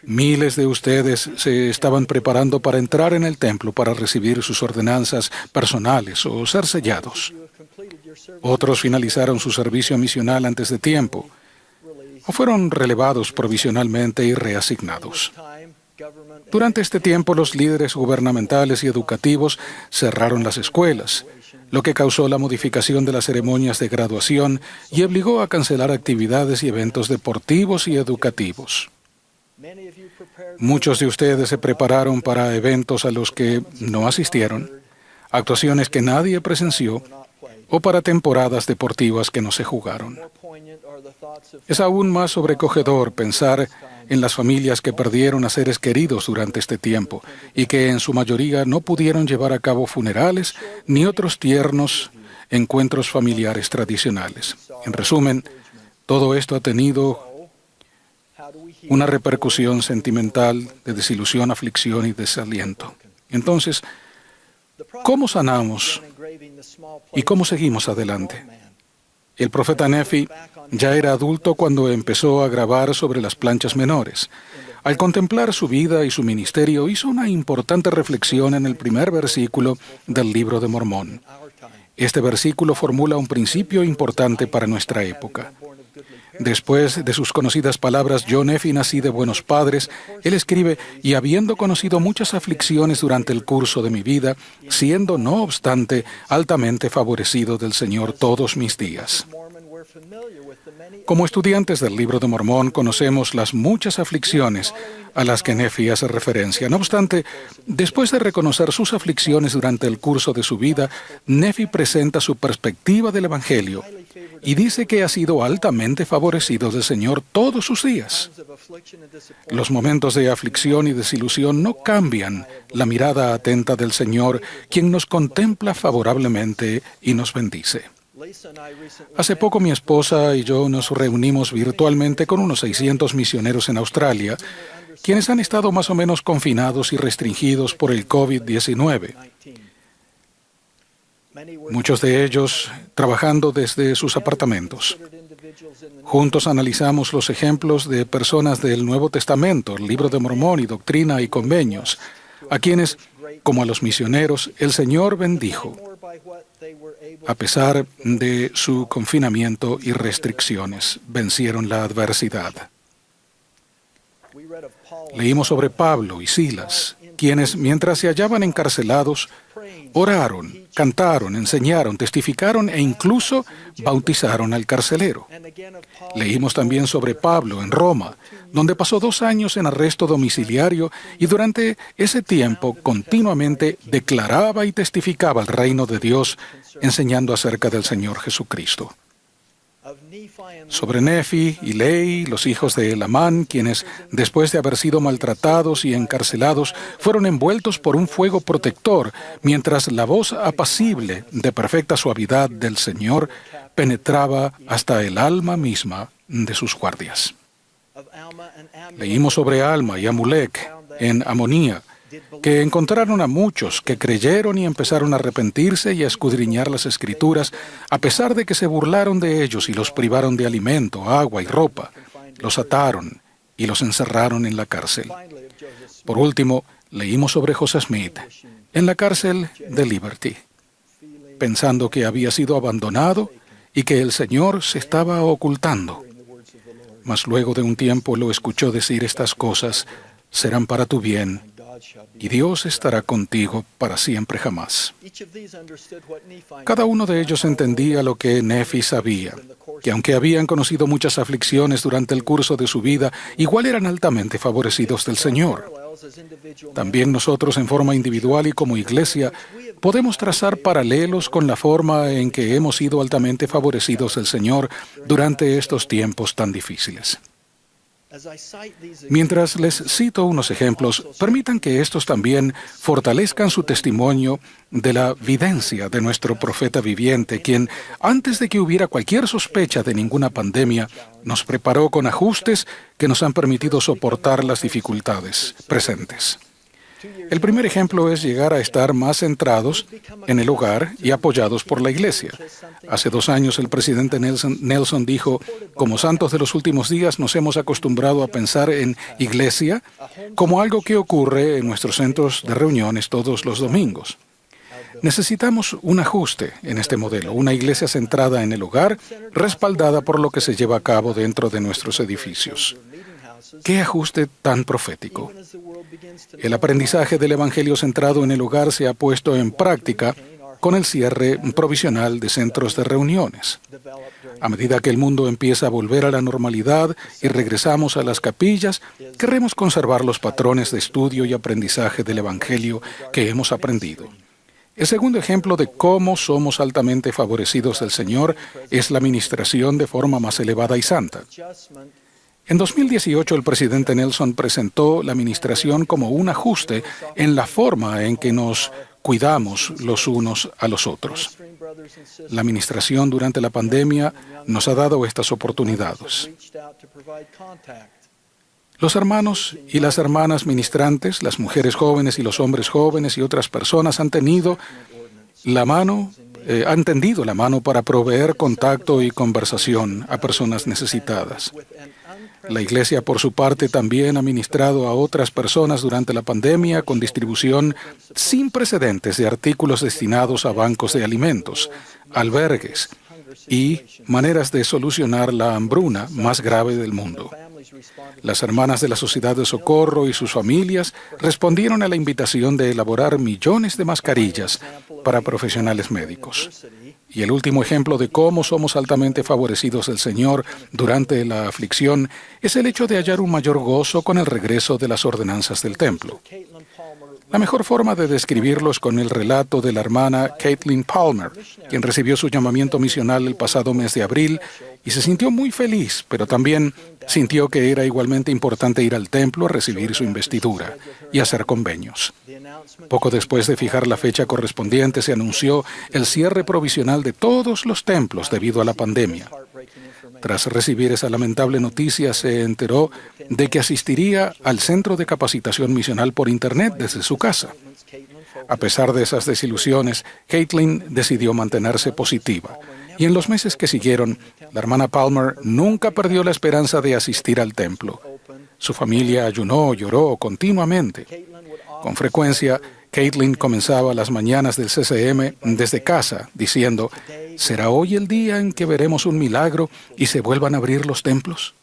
Miles de ustedes se estaban preparando para entrar en el templo para recibir sus ordenanzas personales o ser sellados. Otros finalizaron su servicio misional antes de tiempo o fueron relevados provisionalmente y reasignados. Durante este tiempo, los líderes gubernamentales y educativos cerraron las escuelas, lo que causó la modificación de las ceremonias de graduación y obligó a cancelar actividades y eventos deportivos y educativos. Muchos de ustedes se prepararon para eventos a los que no asistieron, actuaciones que nadie presenció o para temporadas deportivas que no se jugaron. Es aún más sobrecogedor pensar en las familias que perdieron a seres queridos durante este tiempo y que en su mayoría no pudieron llevar a cabo funerales ni otros tiernos encuentros familiares tradicionales. En resumen, todo esto ha tenido una repercusión sentimental de desilusión, aflicción y desaliento. Entonces, ¿cómo sanamos y cómo seguimos adelante? El profeta Nefi ya era adulto cuando empezó a grabar sobre las planchas menores. Al contemplar su vida y su ministerio, hizo una importante reflexión en el primer versículo del Libro de Mormón. Este versículo formula un principio importante para nuestra época. Después de sus conocidas palabras, yo, Nefi, nací de buenos padres, él escribe, y habiendo conocido muchas aflicciones durante el curso de mi vida, siendo, no obstante, altamente favorecido del Señor todos mis días. Como estudiantes del Libro de Mormón, conocemos las muchas aflicciones a las que Nefi hace referencia. No obstante, después de reconocer sus aflicciones durante el curso de su vida, Nefi presenta su perspectiva del Evangelio y dice que ha sido altamente favorecido del Señor todos sus días. Los momentos de aflicción y desilusión no cambian la mirada atenta del Señor, quien nos contempla favorablemente y nos bendice. Hace poco mi esposa y yo nos reunimos virtualmente con unos 600 misioneros en Australia, quienes han estado más o menos confinados y restringidos por el COVID-19. Muchos de ellos trabajando desde sus apartamentos. Juntos analizamos los ejemplos de personas del Nuevo Testamento, el Libro de Mormón y Doctrina y Convenios, a quienes, como a los misioneros, el Señor bendijo, a pesar de su confinamiento y restricciones, vencieron la adversidad. Leímos sobre Pablo y Silas, quienes, mientras se hallaban encarcelados, oraron, cantaron, enseñaron, testificaron e incluso bautizaron al carcelero. Leímos también sobre Pablo en Roma, donde pasó 2 años en arresto domiciliario y durante ese tiempo continuamente declaraba y testificaba el reino de Dios, enseñando acerca del Señor Jesucristo. Sobre Nefi y Lei, los hijos de Elamán, quienes, después de haber sido maltratados y encarcelados, fueron envueltos por un fuego protector, mientras la voz apacible de perfecta suavidad del Señor penetraba hasta el alma misma de sus guardias. Leímos sobre Alma y Amulek en Amonía, que encontraron a muchos que creyeron y empezaron a arrepentirse y a escudriñar las Escrituras, a pesar de que se burlaron de ellos y los privaron de alimento, agua y ropa, los ataron y los encerraron en la cárcel. Por último, leímos sobre José Smith en la cárcel de Liberty, pensando que había sido abandonado y que el Señor se estaba ocultando. Mas luego de un tiempo lo escuchó decir estas cosas: serán para tu bien, y Dios estará contigo para siempre jamás. Cada uno de ellos entendía lo que Nefi sabía, que aunque habían conocido muchas aflicciones durante el curso de su vida, igual eran altamente favorecidos del Señor. También nosotros, en forma individual y como iglesia, podemos trazar paralelos con la forma en que hemos sido altamente favorecidos del Señor durante estos tiempos tan difíciles. Mientras les cito unos ejemplos, permitan que estos también fortalezcan su testimonio de la videncia de nuestro profeta viviente, quien, antes de que hubiera cualquier sospecha de ninguna pandemia, nos preparó con ajustes que nos han permitido soportar las dificultades presentes. El primer ejemplo es llegar a estar más centrados en el hogar y apoyados por la Iglesia. Hace 2 años el presidente Nelson dijo: como santos de los últimos días nos hemos acostumbrado a pensar en Iglesia como algo que ocurre en nuestros centros de reuniones todos los domingos. Necesitamos un ajuste en este modelo, una iglesia centrada en el hogar, respaldada por lo que se lleva a cabo dentro de nuestros edificios. ¡Qué ajuste tan profético! El aprendizaje del Evangelio centrado en el hogar se ha puesto en práctica con el cierre provisional de centros de reuniones. A medida que el mundo empieza a volver a la normalidad y regresamos a las capillas, queremos conservar los patrones de estudio y aprendizaje del Evangelio que hemos aprendido. El segundo ejemplo de cómo somos altamente favorecidos del Señor es la ministración de forma más elevada y santa. En 2018, el presidente Nelson presentó la ministración como un ajuste en la forma en que nos cuidamos los unos a los otros. La administración durante la pandemia nos ha dado estas oportunidades. Los hermanos y las hermanas ministrantes, las mujeres jóvenes y los hombres jóvenes y otras personas han tendido la mano para proveer contacto y conversación a personas necesitadas. La Iglesia, por su parte, también ha ministrado a otras personas durante la pandemia con distribución sin precedentes de artículos destinados a bancos de alimentos, albergues y maneras de solucionar la hambruna más grave del mundo. Las hermanas de la Sociedad de Socorro y sus familias respondieron a la invitación de elaborar millones de mascarillas para profesionales médicos. Y el último ejemplo de cómo somos altamente favorecidos del Señor durante la aflicción es el hecho de hallar un mayor gozo con el regreso de las ordenanzas del templo. La mejor forma de describirlo es con el relato de la hermana Caitlin Palmer, quien recibió su llamamiento misional el pasado mes de abril y se sintió muy feliz, pero también sintió que era igualmente importante ir al templo a recibir su investidura y hacer convenios. Poco después de fijar la fecha correspondiente, se anunció el cierre provisional de todos los templos debido a la pandemia. Tras recibir esa lamentable noticia, se enteró de que asistiría al centro de capacitación misional por Internet desde su casa. A pesar de esas desilusiones, Caitlin decidió mantenerse positiva. Y en los meses que siguieron, la hermana Palmer nunca perdió la esperanza de asistir al templo. Su familia ayunó, lloró continuamente. Con frecuencia, Caitlin comenzaba las mañanas del CCM desde casa, diciendo, ¿será hoy el día en que veremos un milagro y se vuelvan a abrir los templos?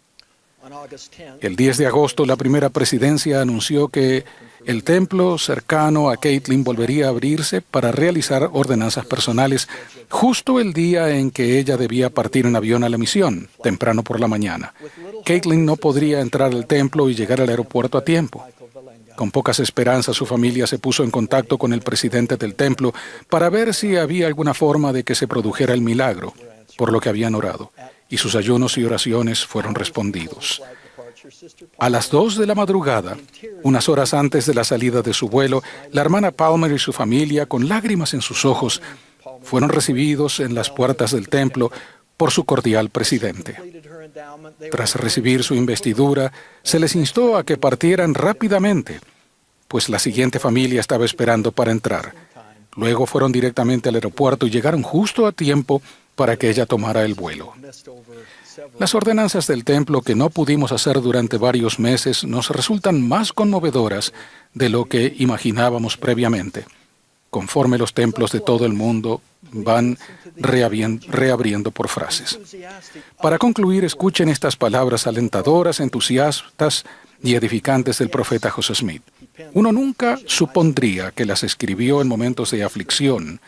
El 10 de agosto, la primera presidencia anunció que el templo cercano a Caitlin volvería a abrirse para realizar ordenanzas personales justo el día en que ella debía partir en avión a la misión, temprano por la mañana. Caitlin no podría entrar al templo y llegar al aeropuerto a tiempo. Con pocas esperanzas, su familia se puso en contacto con el presidente del templo para ver si había alguna forma de que se produjera el milagro, por lo que habían orado, y sus ayunos y oraciones fueron respondidos. A las 2 de la madrugada, unas horas antes de la salida de su vuelo, la hermana Palmer y su familia, con lágrimas en sus ojos, fueron recibidos en las puertas del templo por su cordial presidente. Tras recibir su investidura, se les instó a que partieran rápidamente, pues la siguiente familia estaba esperando para entrar. Luego fueron directamente al aeropuerto y llegaron justo a tiempo para que ella tomara el vuelo. Las ordenanzas del templo que no pudimos hacer durante varios meses nos resultan más conmovedoras de lo que imaginábamos previamente, conforme los templos de todo el mundo van reabriendo por frases. Para concluir, escuchen estas palabras alentadoras, entusiastas y edificantes del profeta José Smith. Uno nunca supondría que las escribió en momentos de aflicción,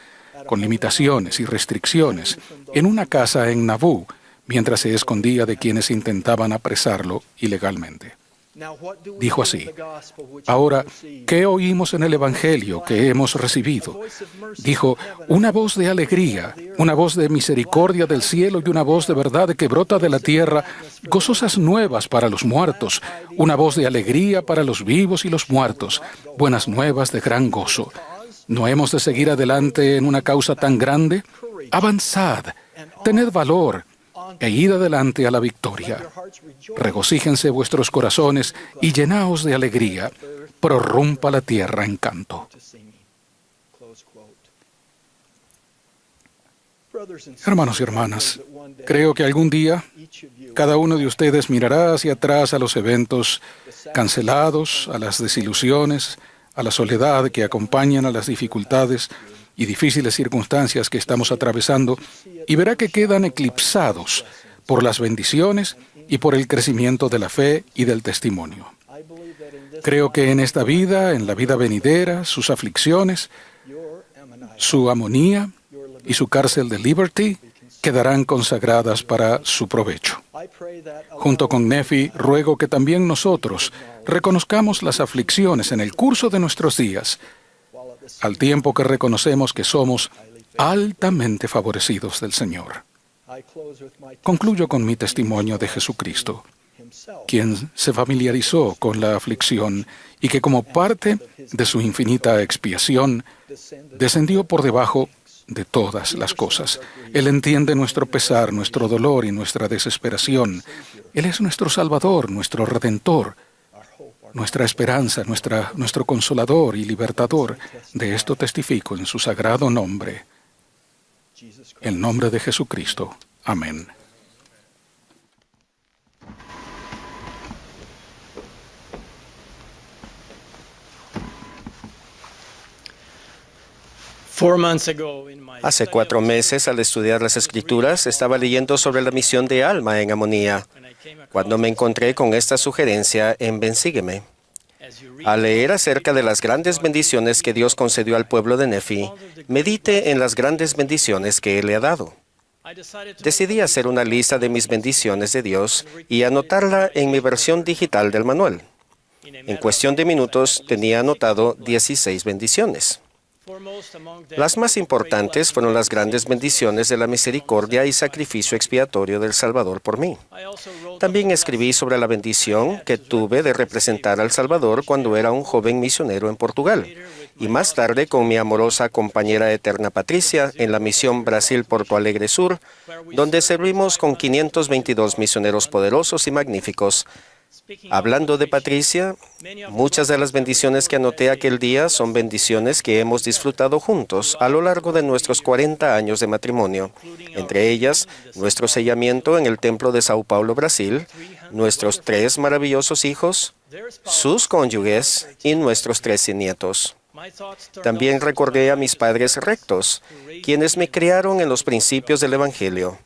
con limitaciones y restricciones, en una casa en Nauvoo, mientras se escondía de quienes intentaban apresarlo ilegalmente. Dijo así: ahora, ¿qué oímos en el Evangelio que hemos recibido? Dijo, una voz de alegría, una voz de misericordia del cielo y una voz de verdad que brota de la tierra, gozosas nuevas para los muertos, una voz de alegría para los vivos y los muertos, buenas nuevas de gran gozo. ¿No hemos de seguir adelante en una causa tan grande? Avanzad, tened valor, e id adelante a la victoria. Regocíjense vuestros corazones y llenaos de alegría. Prorrumpa la tierra en canto. Hermanos y hermanas, creo que algún día cada uno de ustedes mirará hacia atrás a los eventos cancelados, a las desilusiones, a la soledad que acompañan a las dificultades y difíciles circunstancias que estamos atravesando, y verá que quedan eclipsados por las bendiciones y por el crecimiento de la fe y del testimonio. Creo que en esta vida, en la vida venidera, sus aflicciones, su amonía y su cárcel de Liberty quedarán consagradas para su provecho. Junto con Nefi, ruego que también nosotros reconozcamos las aflicciones en el curso de nuestros días, al tiempo que reconocemos que somos altamente favorecidos del Señor. Concluyo con mi testimonio de Jesucristo, quien se familiarizó con la aflicción y que como parte de su infinita expiación, descendió por debajo de todas las cosas. Él entiende nuestro pesar, nuestro dolor y nuestra desesperación. Él es nuestro Salvador, nuestro Redentor, nuestra esperanza, nuestro Consolador y Libertador. De esto testifico en su sagrado nombre, el nombre de Jesucristo. Amén. Hace 4 meses, al estudiar las Escrituras, estaba leyendo sobre la misión de Alma en Amonía, cuando me encontré con esta sugerencia en Ven, sígueme. Al leer acerca de las grandes bendiciones que Dios concedió al pueblo de Nefi, medite en las grandes bendiciones que Él le ha dado. Decidí hacer una lista de mis bendiciones de Dios y anotarla en mi versión digital del manual. En cuestión de minutos tenía anotado 16 bendiciones. Las más importantes fueron las grandes bendiciones de la misericordia y sacrificio expiatorio del Salvador por mí. También escribí sobre la bendición que tuve de representar al Salvador cuando era un joven misionero en Portugal, y más tarde con mi amorosa compañera eterna Patricia en la misión Brasil-Porto Alegre Sur, donde servimos con 522 misioneros poderosos y magníficos. Hablando de Patricia, muchas de las bendiciones que anoté aquel día son bendiciones que hemos disfrutado juntos a lo largo de nuestros 40 años de matrimonio, entre ellas nuestro sellamiento en el Templo de Sao Paulo, Brasil, nuestros 3 maravillosos hijos, sus cónyuges y nuestros 13 nietos. También recordé a mis padres rectos, quienes me criaron en los principios del Evangelio.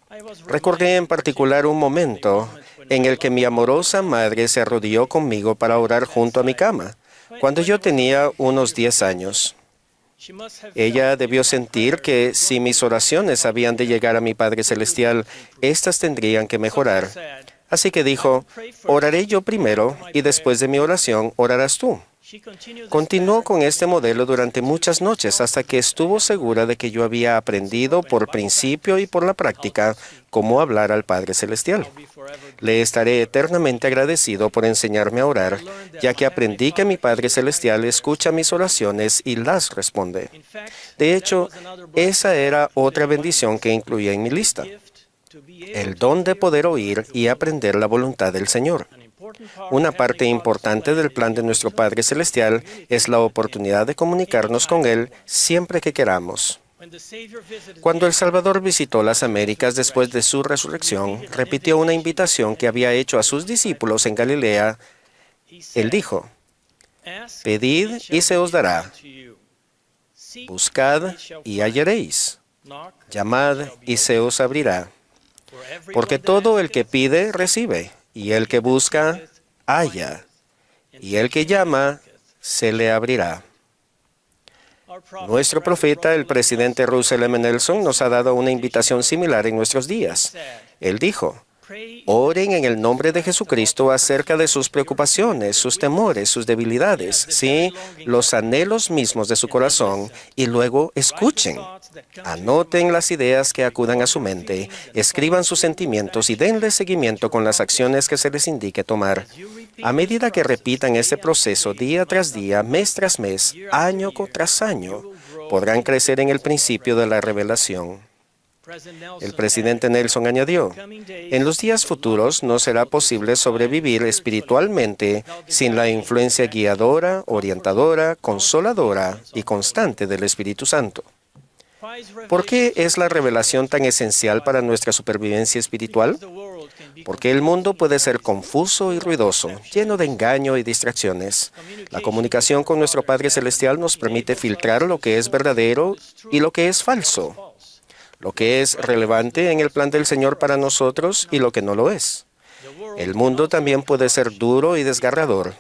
Recordé en particular un momento en el que mi amorosa madre se arrodilló conmigo para orar junto a mi cama, cuando yo tenía unos 10 años. Ella debió sentir que si mis oraciones habían de llegar a mi Padre Celestial, éstas tendrían que mejorar. Así que dijo, oraré yo primero y después de mi oración orarás tú. Continuó con este modelo durante muchas noches hasta que estuvo segura de que yo había aprendido por principio y por la práctica cómo hablar al Padre Celestial. Le estaré eternamente agradecido por enseñarme a orar, ya que aprendí que mi Padre Celestial escucha mis oraciones y las responde. De hecho, esa era otra bendición que incluía en mi lista: el don de poder oír y aprender la voluntad del Señor. Una parte importante del plan de nuestro Padre Celestial es la oportunidad de comunicarnos con Él siempre que queramos. Cuando el Salvador visitó las Américas después de su resurrección, repitió una invitación que había hecho a sus discípulos en Galilea. Él dijo, «Pedid y se os dará, buscad y hallaréis, llamad y se os abrirá, porque todo el que pide, recibe, y el que busca, halla, y el que llama, se le abrirá». Nuestro profeta, el presidente Russell M. Nelson, nos ha dado una invitación similar en nuestros días. Él dijo, oren en el nombre de Jesucristo acerca de sus preocupaciones, sus temores, sus debilidades, sí, los anhelos mismos de su corazón, y luego escuchen. Anoten las ideas que acudan a su mente, escriban sus sentimientos y denle seguimiento con las acciones que se les indique tomar. A medida que repitan este proceso día tras día, mes tras mes, año tras año, podrán crecer en el principio de la revelación. El presidente Nelson añadió, en los días futuros no será posible sobrevivir espiritualmente sin la influencia guiadora, orientadora, consoladora y constante del Espíritu Santo. ¿Por qué es la revelación tan esencial para nuestra supervivencia espiritual? Porque el mundo puede ser confuso y ruidoso, lleno de engaño y distracciones. La comunicación con nuestro Padre Celestial nos permite filtrar lo que es verdadero y lo que es falso, lo que es relevante en el plan del Señor para nosotros y lo que no lo es. El mundo también puede ser duro y desgarrador,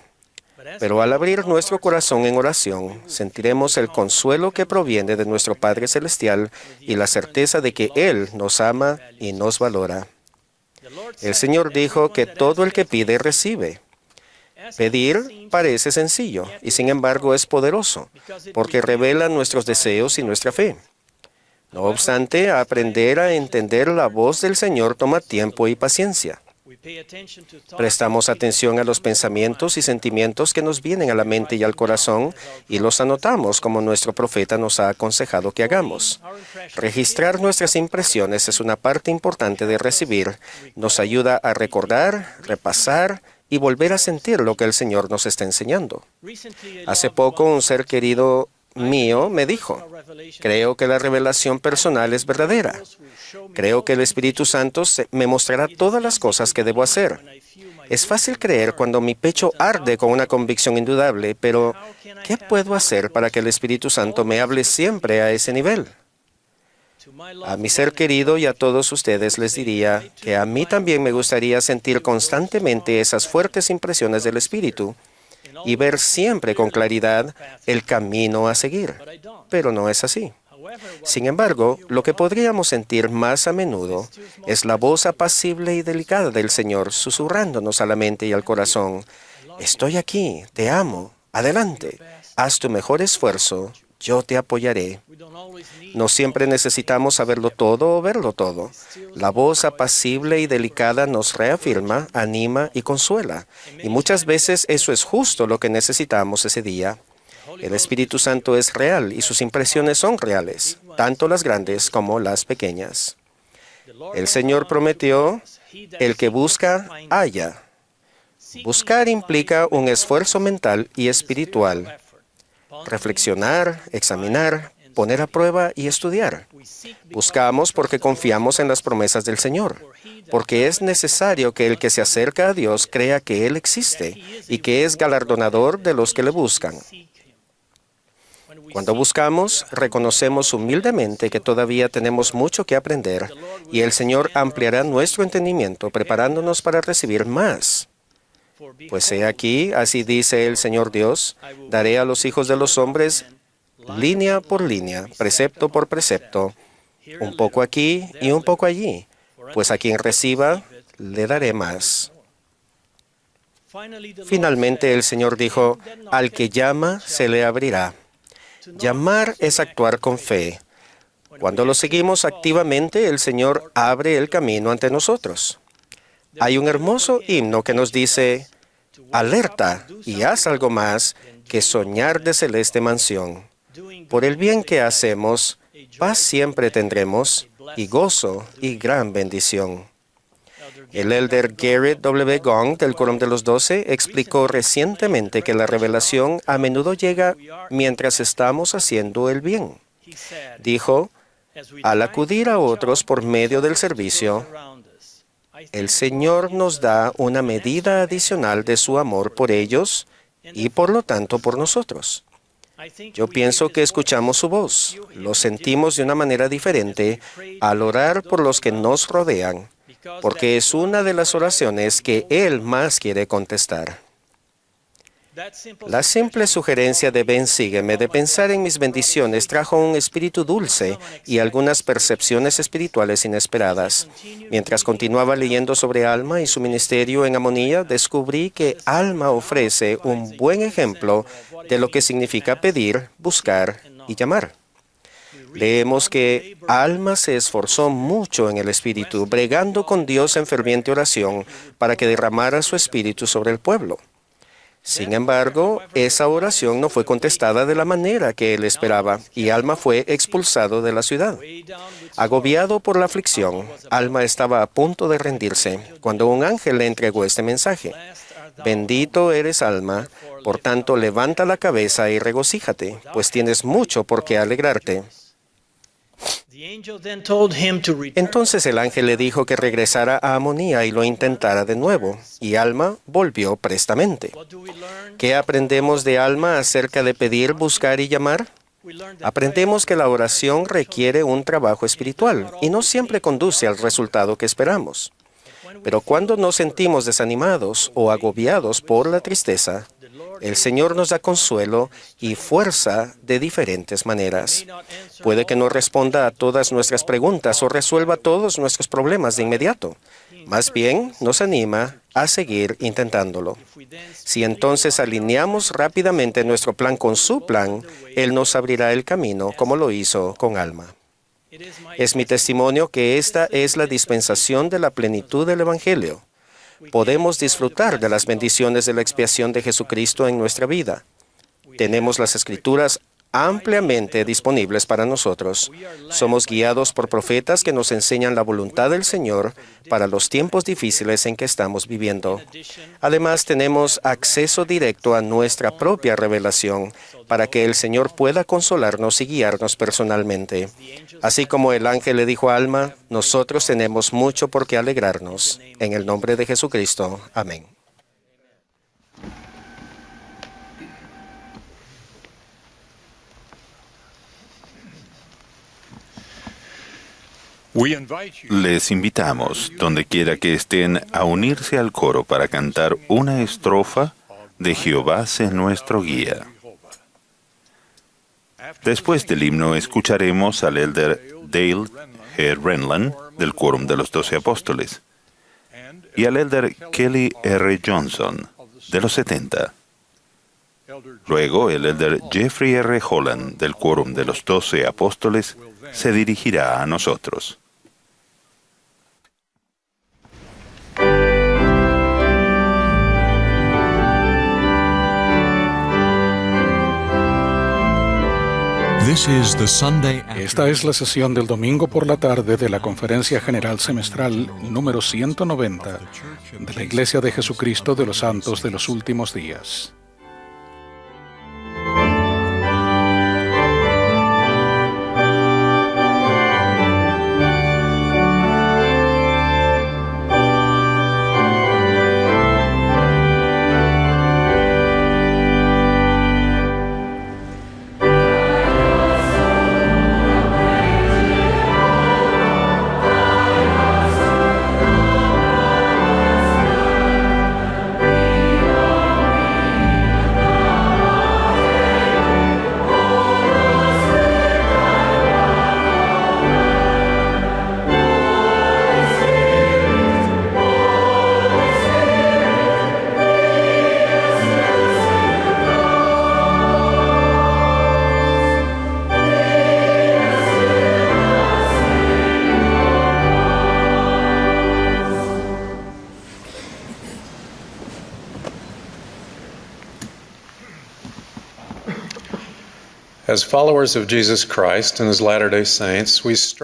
pero al abrir nuestro corazón en oración, sentiremos el consuelo que proviene de nuestro Padre Celestial y la certeza de que Él nos ama y nos valora. El Señor dijo que todo el que pide, recibe. Pedir parece sencillo y sin embargo es poderoso, porque revela nuestros deseos y nuestra fe. No obstante, aprender a entender la voz del Señor toma tiempo y paciencia. Prestamos atención a los pensamientos y sentimientos que nos vienen a la mente y al corazón y los anotamos como nuestro profeta nos ha aconsejado que hagamos. Registrar nuestras impresiones es una parte importante de recibir. Nos ayuda a recordar, repasar y volver a sentir lo que el Señor nos está enseñando. Hace poco un ser querido mío me dijo: creo que la revelación personal es verdadera. Creo que el Espíritu Santo me mostrará todas las cosas que debo hacer. Es fácil creer cuando mi pecho arde con una convicción indudable, pero ¿qué puedo hacer para que el Espíritu Santo me hable siempre a ese nivel? A mi ser querido y a todos ustedes les diría que a mí también me gustaría sentir constantemente esas fuertes impresiones del Espíritu y ver siempre con claridad el camino a seguir. Pero no es así. Sin embargo, lo que podríamos sentir más a menudo es la voz apacible y delicada del Señor susurrándonos a la mente y al corazón: estoy aquí, te amo, adelante, haz tu mejor esfuerzo, yo te apoyaré. No siempre necesitamos saberlo todo o verlo todo. La voz apacible y delicada nos reafirma, anima y consuela. Y muchas veces eso es justo lo que necesitamos ese día. El Espíritu Santo es real y sus impresiones son reales, tanto las grandes como las pequeñas. El Señor prometió: el que busca, halla. Buscar implica un esfuerzo mental y espiritual. Reflexionar, examinar, poner a prueba y estudiar. Buscamos porque confiamos en las promesas del Señor, porque es necesario que el que se acerca a Dios crea que Él existe y que es galardonador de los que le buscan. Cuando buscamos, reconocemos humildemente que todavía tenemos mucho que aprender y el Señor ampliará nuestro entendimiento preparándonos para recibir más. Pues he aquí, así dice el Señor Dios, daré a los hijos de los hombres línea por línea, precepto por precepto, un poco aquí y un poco allí, pues a quien reciba, le daré más. Finalmente el Señor dijo: al que llama, se le abrirá. Llamar es actuar con fe. Cuando lo seguimos activamente, el Señor abre el camino ante nosotros. Hay un hermoso himno que nos dice: alerta y haz algo más que soñar de celeste mansión. Por el bien que hacemos, paz siempre tendremos y gozo y gran bendición. El elder Garrett W. Gong del Quórum de los 12 explicó recientemente que la revelación a menudo llega mientras estamos haciendo el bien. Dijo: al acudir a otros por medio del servicio, el Señor nos da una medida adicional de su amor por ellos y por lo tanto por nosotros. Yo pienso que escuchamos su voz, lo sentimos de una manera diferente al orar por los que nos rodean, porque es una de las oraciones que Él más quiere contestar. La simple sugerencia de ven, sígueme, de pensar en mis bendiciones, trajo un espíritu dulce y algunas percepciones espirituales inesperadas. Mientras continuaba leyendo sobre Alma y su ministerio en Amonía, descubrí que Alma ofrece un buen ejemplo de lo que significa pedir, buscar y llamar. Leemos que Alma se esforzó mucho en el Espíritu, bregando con Dios en ferviente oración para que derramara su Espíritu sobre el pueblo. Sin embargo, esa oración no fue contestada de la manera que él esperaba, y Alma fue expulsado de la ciudad. Agobiado por la aflicción, Alma estaba a punto de rendirse, cuando un ángel le entregó este mensaje: bendito eres, Alma, por tanto levanta la cabeza y regocíjate, pues tienes mucho por qué alegrarte. Entonces el ángel le dijo que regresara a Amonía y lo intentara de nuevo, y Alma volvió prestamente. ¿Qué aprendemos de Alma acerca de pedir, buscar y llamar? Aprendemos que la oración requiere un trabajo espiritual y no siempre conduce al resultado que esperamos. Pero cuando nos sentimos desanimados o agobiados por la tristeza, el Señor nos da consuelo y fuerza de diferentes maneras. Puede que no responda a todas nuestras preguntas o resuelva todos nuestros problemas de inmediato. Más bien, nos anima a seguir intentándolo. Si entonces alineamos rápidamente nuestro plan con su plan, Él nos abrirá el camino como lo hizo con Alma. Es mi testimonio que esta es la dispensación de la plenitud del Evangelio. Podemos disfrutar de las bendiciones de la expiación de Jesucristo en nuestra vida. Tenemos las Escrituras ampliamente disponibles para nosotros. Somos guiados por profetas que nos enseñan la voluntad del Señor para los tiempos difíciles en que estamos viviendo. Además, tenemos acceso directo a nuestra propia revelación para que el Señor pueda consolarnos y guiarnos personalmente. Así como el ángel le dijo a Alma, nosotros tenemos mucho por qué alegrarnos. En el nombre de Jesucristo. Amén. Les invitamos, donde quiera que estén, a unirse al coro para cantar una estrofa de Jehová sé nuestro guía. Después del himno escucharemos al elder Dale G. Renland del Quórum de los 12 Apóstoles y al elder Kelly R. Johnson de los 70. Luego el elder Jeffrey R. Holland del Quórum de los 12 Apóstoles se dirigirá a nosotros. This is the Sunday afternoon. Esta es la sesión del domingo por la tarde de la Conferencia General Semestral número 190 de la Iglesia de Jesucristo de los Santos de los Últimos Días.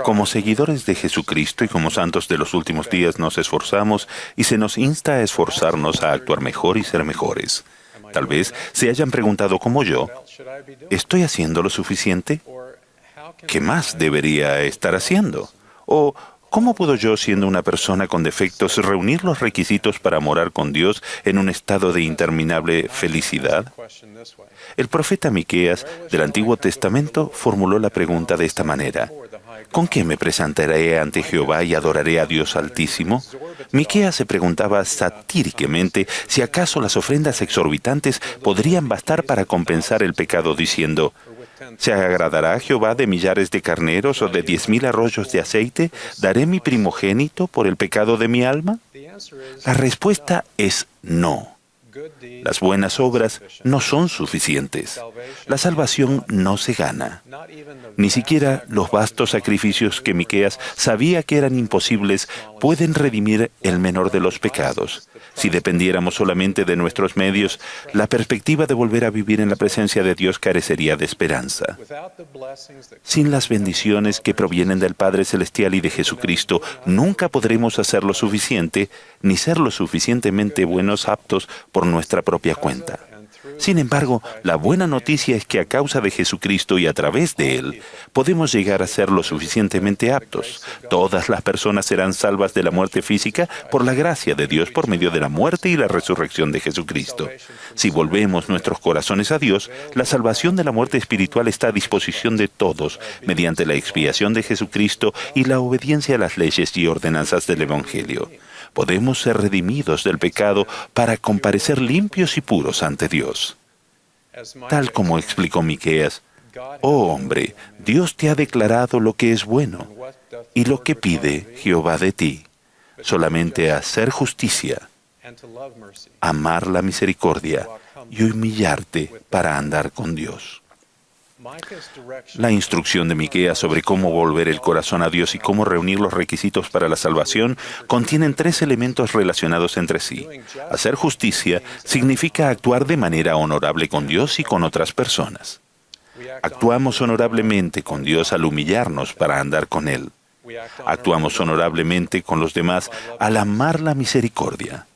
Como seguidores de Jesucristo y como santos de los últimos días nos esforzamos y se nos insta a esforzarnos a actuar mejor y ser mejores. Tal vez se hayan preguntado como yo, ¿estoy haciendo lo suficiente? ¿Qué más debería estar haciendo? ¿O cómo puedo yo, siendo una persona con defectos, reunir los requisitos para morar con Dios en un estado de interminable felicidad? El profeta Miqueas del Antiguo Testamento formuló la pregunta de esta manera: ¿con qué me presentaré ante Jehová y adoraré a Dios Altísimo? Miqueas se preguntaba satíricamente si acaso las ofrendas exorbitantes podrían bastar para compensar el pecado, diciendo: ¿se agradará a Jehová de millares de carneros o de 10,000 arroyos de aceite? ¿Daré mi primogénito por el pecado de mi alma? La respuesta es no. Las buenas obras no son suficientes. La salvación no se gana. Ni siquiera los vastos sacrificios que Miqueas sabía que eran imposibles pueden redimir el menor de los pecados. Si dependiéramos solamente de nuestros medios, la perspectiva de volver a vivir en la presencia de Dios carecería de esperanza. Sin las bendiciones que provienen del Padre Celestial y de Jesucristo, nunca podremos hacer lo suficiente, ni ser lo suficientemente buenos aptos por nuestra propia cuenta. Sin embargo, la buena noticia es que a causa de Jesucristo y a través de Él, podemos llegar a ser lo suficientemente aptos. Todas las personas serán salvas de la muerte física por la gracia de Dios por medio de la muerte y la resurrección de Jesucristo. Si volvemos nuestros corazones a Dios, la salvación de la muerte espiritual está a disposición de todos mediante la expiación de Jesucristo y la obediencia a las leyes y ordenanzas del Evangelio. Podemos ser redimidos del pecado para comparecer limpios y puros ante Dios. Tal como explicó Miqueas: oh hombre, Dios te ha declarado lo que es bueno y lo que pide Jehová de ti, solamente hacer justicia amar la misericordia y humillarte para andar con Dios. La instrucción de Miqueas sobre cómo volver el corazón a Dios y cómo reunir los requisitos para la salvación contienen 3 elementos relacionados entre sí. Hacer justicia significa actuar de manera honorable con Dios y con otras personas. Actuamos honorablemente con Dios al humillarnos para andar con Él. Actuamos honorablemente con los demás al amar la misericordia.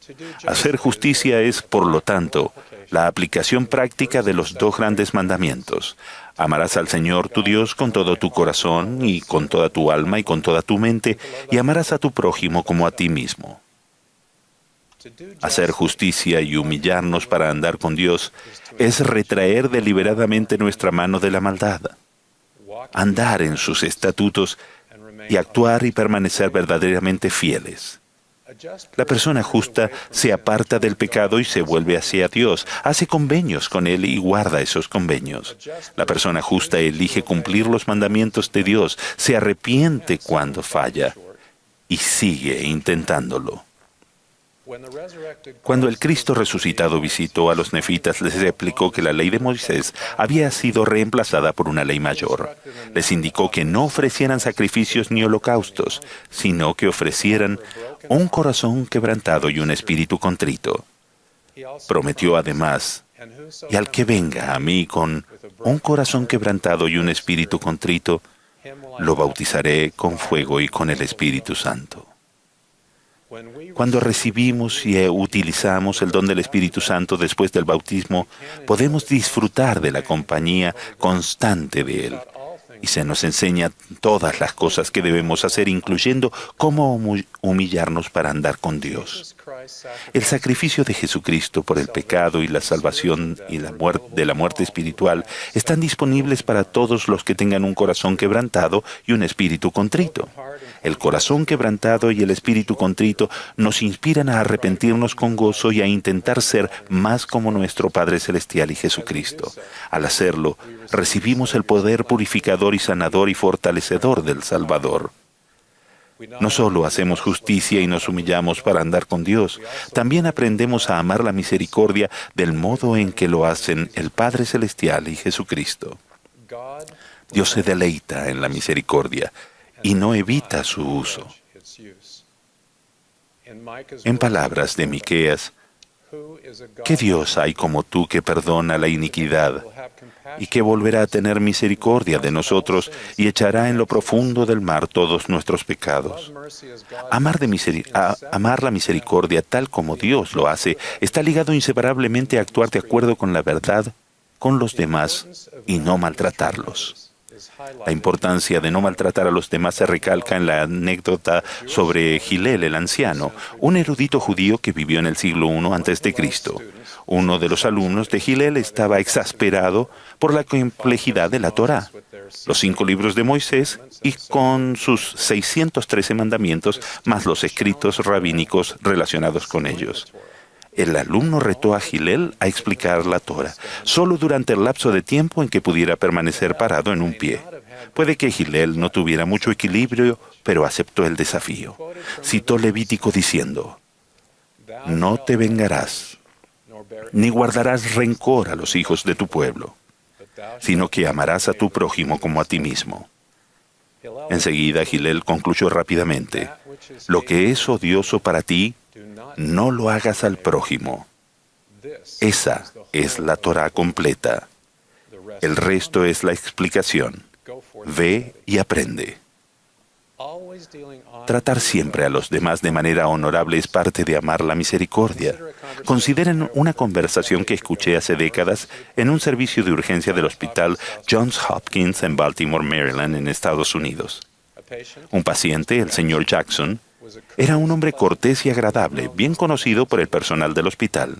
Hacer justicia es, por lo tanto, la aplicación práctica de los 2 grandes mandamientos. Amarás al Señor tu Dios con todo tu corazón y con toda tu alma y con toda tu mente, y amarás a tu prójimo como a ti mismo. Hacer justicia y humillarnos para andar con Dios es retraer deliberadamente nuestra mano de la maldad, andar en sus estatutos y actuar y permanecer verdaderamente fieles. La persona justa se aparta del pecado y se vuelve hacia Dios, hace convenios con Él y guarda esos convenios. La persona justa elige cumplir los mandamientos de Dios, se arrepiente cuando falla y sigue intentándolo. Cuando el Cristo resucitado visitó a los nefitas, les explicó que la ley de Moisés había sido reemplazada por una ley mayor. Les indicó que no ofrecieran sacrificios ni holocaustos, sino que ofrecieran un corazón quebrantado y un espíritu contrito. Prometió además, y al que venga a mí con un corazón quebrantado y un espíritu contrito, lo bautizaré con fuego y con el Espíritu Santo. Cuando recibimos y utilizamos el don del Espíritu Santo después del bautismo, podemos disfrutar de la compañía constante de Él. Y se nos enseña todas las cosas que debemos hacer, incluyendo cómo humillarnos para andar con Dios. El sacrificio de Jesucristo por el pecado y la salvación y de la muerte espiritual están disponibles para todos los que tengan un corazón quebrantado y un espíritu contrito. El corazón quebrantado y el espíritu contrito nos inspiran a arrepentirnos con gozo y a intentar ser más como nuestro Padre Celestial y Jesucristo. Al hacerlo, recibimos el poder purificador y sanador y fortalecedor del Salvador. No solo hacemos justicia y nos humillamos para andar con Dios, también aprendemos a amar la misericordia del modo en que lo hacen el Padre Celestial y Jesucristo. Dios se deleita en la misericordia y no evita su uso. En palabras de Miqueas, ¿qué Dios hay como tú que perdona la iniquidad y que volverá a tener misericordia de nosotros y echará en lo profundo del mar todos nuestros pecados? Amar la misericordia tal como Dios lo hace está ligado inseparablemente a actuar de acuerdo con la verdad con los demás y no maltratarlos. La importancia de no maltratar a los demás se recalca en la anécdota sobre Gilel el anciano, un erudito judío que vivió en el siglo I a.C. Uno de los alumnos de Gilel estaba exasperado por la complejidad de la Torá, los 5 libros de Moisés y con sus 613 mandamientos, más los escritos rabínicos relacionados con ellos. El alumno retó a Gilel a explicar la Torá, solo durante el lapso de tiempo en que pudiera permanecer parado en un pie. Puede que Gilel no tuviera mucho equilibrio, pero aceptó el desafío. Citó Levítico diciendo, «No te vengarás, ni guardarás rencor a los hijos de tu pueblo, sino que amarás a tu prójimo como a ti mismo». Enseguida Gilel concluyó rápidamente, «Lo que es odioso para ti, no lo hagas al prójimo». Esa es la Torá completa. El resto es la explicación. Ve y aprende. Tratar siempre a los demás de manera honorable es parte de amar la misericordia. Consideren una conversación que escuché hace décadas en un servicio de urgencia del hospital Johns Hopkins en Baltimore, Maryland, en Estados Unidos. Un paciente, el señor Jackson, era un hombre cortés y agradable, bien conocido por el personal del hospital.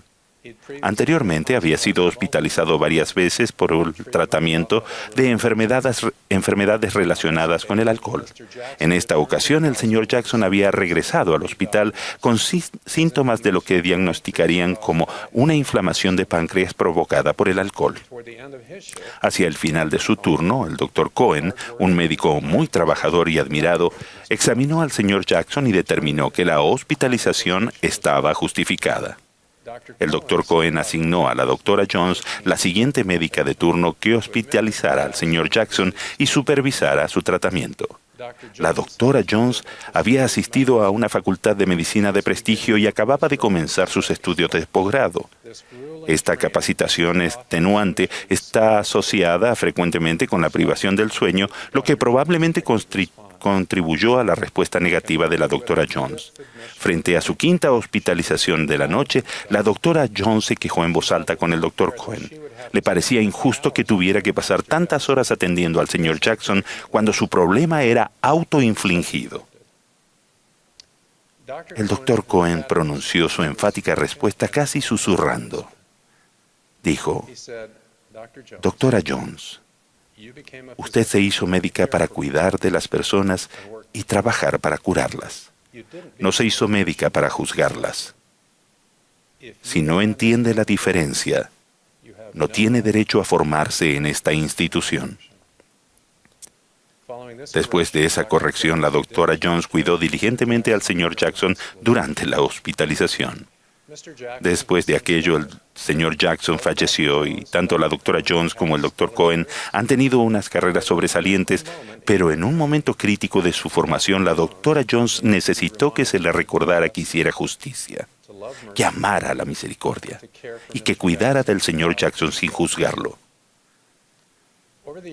Anteriormente había sido hospitalizado varias veces por el tratamiento de enfermedades relacionadas con el alcohol. En esta ocasión, el señor Jackson había regresado al hospital con síntomas de lo que diagnosticarían como una inflamación de páncreas provocada por el alcohol. Hacia el final de su turno, el Dr. Cohen, un médico muy trabajador y admirado, examinó al señor Jackson y determinó que la hospitalización estaba justificada. El Dr. Cohen asignó a la doctora Jones, la siguiente médica de turno, que hospitalizara al señor Jackson y supervisara su tratamiento. La doctora Jones había asistido a una facultad de medicina de prestigio y acababa de comenzar sus estudios de posgrado. Esta capacitación extenuante está asociada frecuentemente con la privación del sueño, lo que probablemente contribuyó a la respuesta negativa de la doctora Jones. Frente a su quinta hospitalización de la noche, la doctora Jones se quejó en voz alta con el Dr. Cohen. Le parecía injusto que tuviera que pasar tantas horas atendiendo al señor Jackson cuando su problema era autoinfligido. El Dr. Cohen pronunció su enfática respuesta casi susurrando. Dijo: Doctora Jones, usted se hizo médica para cuidar de las personas y trabajar para curarlas. No se hizo médica para juzgarlas. Si no entiende la diferencia, no tiene derecho a formarse en esta institución. Después de esa corrección, la doctora Jones cuidó diligentemente al señor Jackson durante la hospitalización. Después de aquello, el señor Jackson falleció y tanto la doctora Jones como el Dr. Cohen han tenido unas carreras sobresalientes, pero en un momento crítico de su formación, la doctora Jones necesitó que se le recordara que hiciera justicia, que amara la misericordia y que cuidara del señor Jackson sin juzgarlo.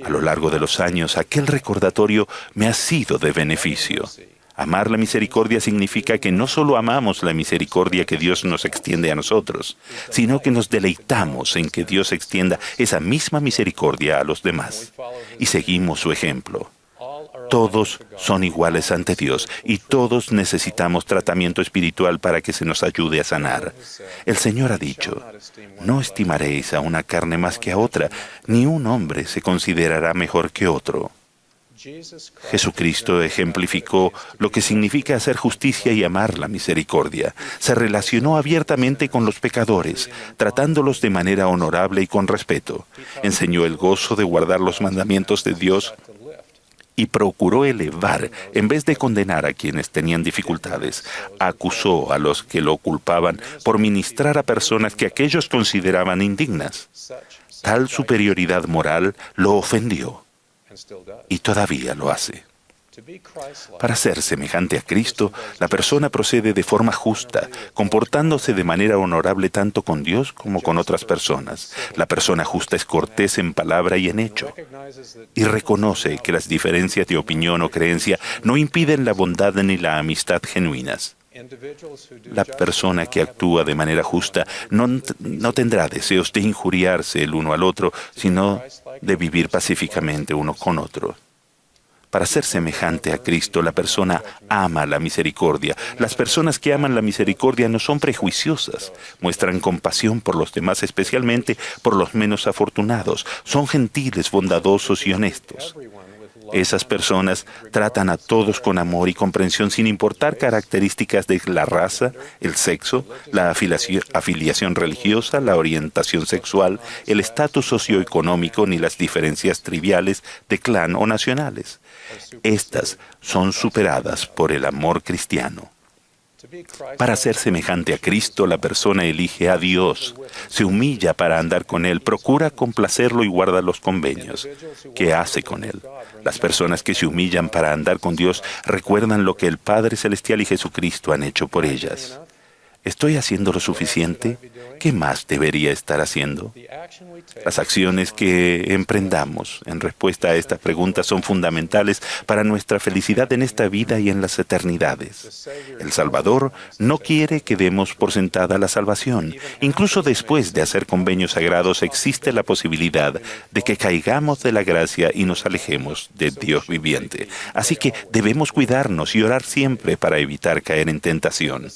A lo largo de los años, aquel recordatorio me ha sido de beneficio. Amar la misericordia significa que no solo amamos la misericordia que Dios nos extiende a nosotros, sino que nos deleitamos en que Dios extienda esa misma misericordia a los demás. Y seguimos su ejemplo. Todos son iguales ante Dios y todos necesitamos tratamiento espiritual para que se nos ayude a sanar. El Señor ha dicho: no estimaréis a una carne más que a otra, ni un hombre se considerará mejor que otro. Jesucristo ejemplificó lo que significa hacer justicia y amar la misericordia. Se relacionó abiertamente con los pecadores, tratándolos de manera honorable y con respeto. Enseñó el gozo de guardar los mandamientos de Dios y procuró elevar, en vez de condenar a quienes tenían dificultades. Acusó a los que lo culpaban por ministrar a personas que aquellos consideraban indignas. Tal superioridad moral lo ofendió. Y todavía lo hace. Para ser semejante a Cristo, la persona procede de forma justa, comportándose de manera honorable tanto con Dios como con otras personas. La persona justa es cortés en palabra y en hecho, y reconoce que las diferencias de opinión o creencia no impiden la bondad ni la amistad genuinas. La persona que actúa de manera justa no tendrá deseos de injuriarse el uno al otro, sino de vivir pacíficamente uno con otro. Para ser semejante a Cristo, la persona ama la misericordia. Las personas que aman la misericordia no son prejuiciosas, muestran compasión por los demás, especialmente por los menos afortunados. Son gentiles, bondadosos y honestos. Esas personas tratan a todos con amor y comprensión sin importar características de la raza, el sexo, la afiliación religiosa, la orientación sexual, el estatus socioeconómico ni las diferencias triviales de clan o nacionales. Estas son superadas por el amor cristiano. Para ser semejante a Cristo, la persona elige a Dios, se humilla para andar con Él, procura complacerlo y guarda los convenios. ¿Qué hace con Él? Las personas que se humillan para andar con Dios recuerdan lo que el Padre Celestial y Jesucristo han hecho por ellas. ¿Estoy haciendo lo suficiente? ¿Qué más debería estar haciendo? Las acciones que emprendamos en respuesta a estas preguntas son fundamentales para nuestra felicidad en esta vida y en las eternidades. El Salvador no quiere que demos por sentada la salvación. Incluso después de hacer convenios sagrados existe la posibilidad de que caigamos de la gracia y nos alejemos de Dios viviente. Así que debemos cuidarnos y orar siempre para evitar caer en tentación.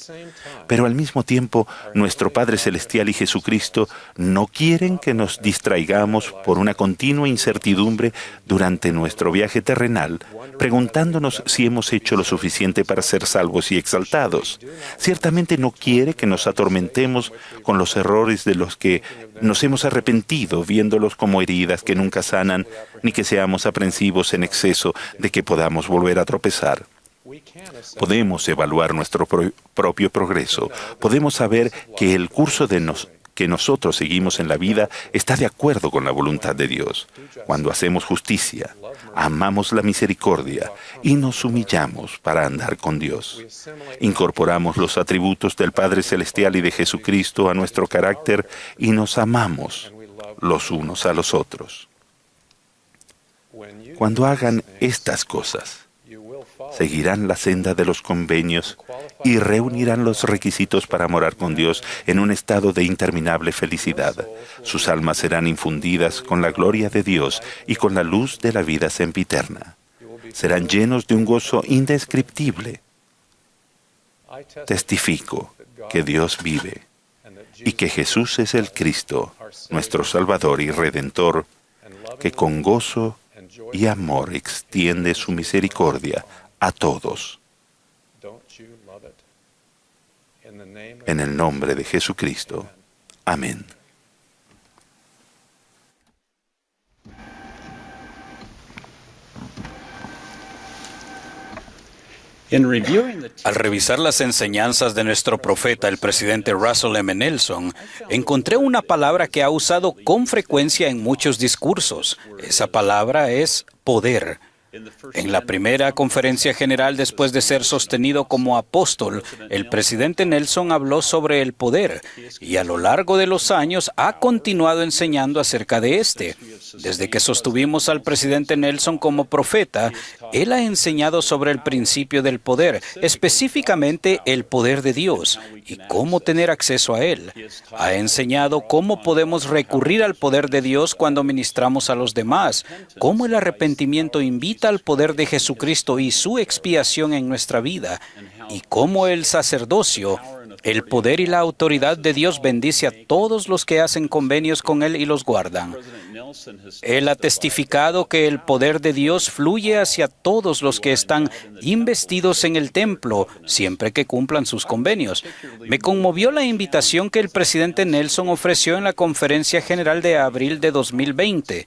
Pero al al mismo tiempo nuestro Padre Celestial y Jesucristo no quieren que nos distraigamos por una continua incertidumbre durante nuestro viaje terrenal, preguntándonos si hemos hecho lo suficiente para ser salvos y exaltados. Ciertamente no quiere que nos atormentemos con los errores de los que nos hemos arrepentido, viéndolos como heridas que nunca sanan, ni que seamos aprensivos en exceso de que podamos volver a tropezar. Podemos evaluar nuestro propio progreso. Podemos saber que el curso que nosotros seguimos en la vida está de acuerdo con la voluntad de Dios. Cuando hacemos justicia, amamos la misericordia y nos humillamos para andar con Dios. Incorporamos los atributos del Padre Celestial y de Jesucristo a nuestro carácter y nos amamos los unos a los otros. Cuando hagan estas cosas, seguirán la senda de los convenios y reunirán los requisitos para morar con Dios en un estado de interminable felicidad. Sus almas serán infundidas con la gloria de Dios y con la luz de la vida sempiterna. Serán llenos de un gozo indescriptible. Testifico que Dios vive y que Jesús es el Cristo, nuestro Salvador y Redentor, que con gozo y amor extiende su misericordia a todos. En el nombre de Jesucristo. Amén. Al revisar las enseñanzas de nuestro profeta, el presidente Russell M. Nelson, encontré una palabra que ha usado con frecuencia en muchos discursos. Esa palabra es poder. En la primera conferencia general después de ser sostenido como apóstol, el presidente Nelson habló sobre el poder y a lo largo de los años ha continuado enseñando acerca de este. Desde que sostuvimos al presidente Nelson como profeta, él ha enseñado sobre el principio del poder, específicamente el poder de Dios y cómo tener acceso a él. Ha enseñado cómo podemos recurrir al poder de Dios cuando ministramos a los demás, cómo el arrepentimiento invita al poder de Jesucristo y su expiación en nuestra vida, y cómo el sacerdocio, el poder y la autoridad de Dios bendice a todos los que hacen convenios con Él y los guardan. Él ha testificado que el poder de Dios fluye hacia todos los que están investidos en el templo, siempre que cumplan sus convenios. Me conmovió la invitación que el presidente Nelson ofreció en la Conferencia General de abril de 2020.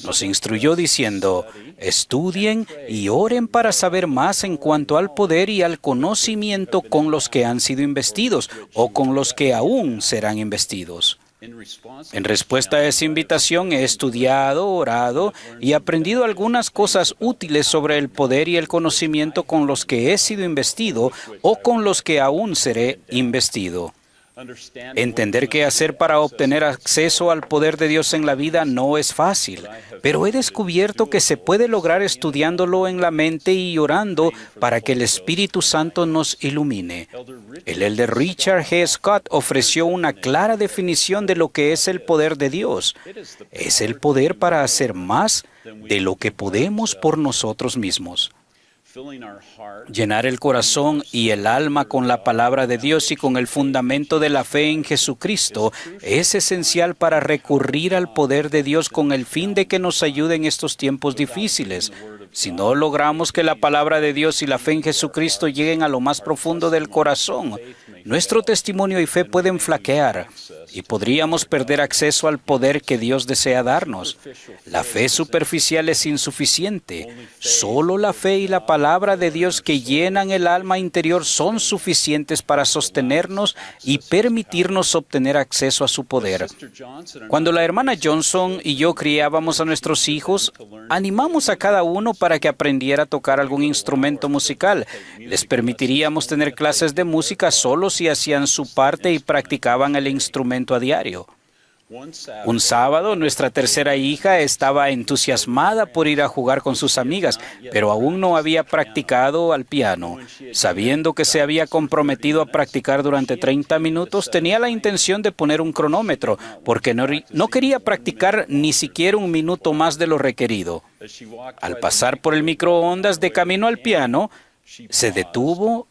Nos instruyó diciendo, estudien y oren para saber más en cuanto al poder y al conocimiento con los que han sido investidos o con los que aún serán investidos. En respuesta a esa invitación he estudiado, orado y aprendido algunas cosas útiles sobre el poder y el conocimiento con los que he sido investido o con los que aún seré investido. Entender qué hacer para obtener acceso al poder de Dios en la vida no es fácil, pero he descubierto que se puede lograr estudiándolo en la mente y orando para que el Espíritu Santo nos ilumine. El elder Richard G. Scott ofreció una clara definición de lo que es el poder de Dios. Es el poder para hacer más de lo que podemos por nosotros mismos. Llenar el corazón y el alma con la palabra de Dios y con el fundamento de la fe en Jesucristo es esencial para recurrir al poder de Dios con el fin de que nos ayude en estos tiempos difíciles. Si no logramos que la palabra de Dios y la fe en Jesucristo lleguen a lo más profundo del corazón, nuestro testimonio y fe pueden flaquear y podríamos perder acceso al poder que Dios desea darnos. La fe superficial es insuficiente. Solo la fe y la palabra de Dios que llenan el alma interior son suficientes para sostenernos y permitirnos obtener acceso a su poder. Cuando la hermana Johnson y yo criábamos a nuestros hijos, animamos a cada uno para que aprendiera a tocar algún instrumento musical. Les permitiríamos tener clases de música solo si hacían su parte y practicaban el instrumento a diario. Un sábado, nuestra tercera hija estaba entusiasmada por ir a jugar con sus amigas, pero aún no había practicado al piano. Sabiendo que se había comprometido a practicar durante 30 minutos, tenía la intención de poner un cronómetro, porque no quería practicar ni siquiera un minuto más de lo requerido. Al pasar por el microondas de camino al piano, se detuvo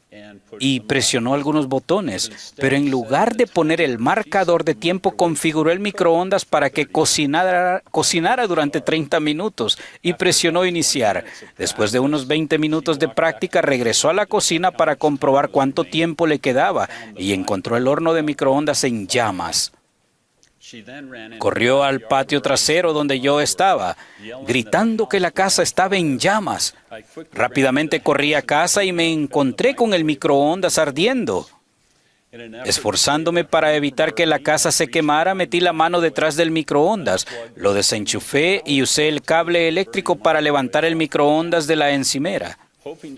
y presionó algunos botones, pero en lugar de poner el marcador de tiempo, configuró el microondas para que cocinara durante 30 minutos y presionó iniciar. Después de unos 20 minutos de práctica, regresó a la cocina para comprobar cuánto tiempo le quedaba y encontró el horno de microondas en llamas. Corrió al patio trasero donde yo estaba, gritando que la casa estaba en llamas. Rápidamente corrí a casa y me encontré con el microondas ardiendo. Esforzándome para evitar que la casa se quemara, metí la mano detrás del microondas, lo desenchufé y usé el cable eléctrico para levantar el microondas de la encimera.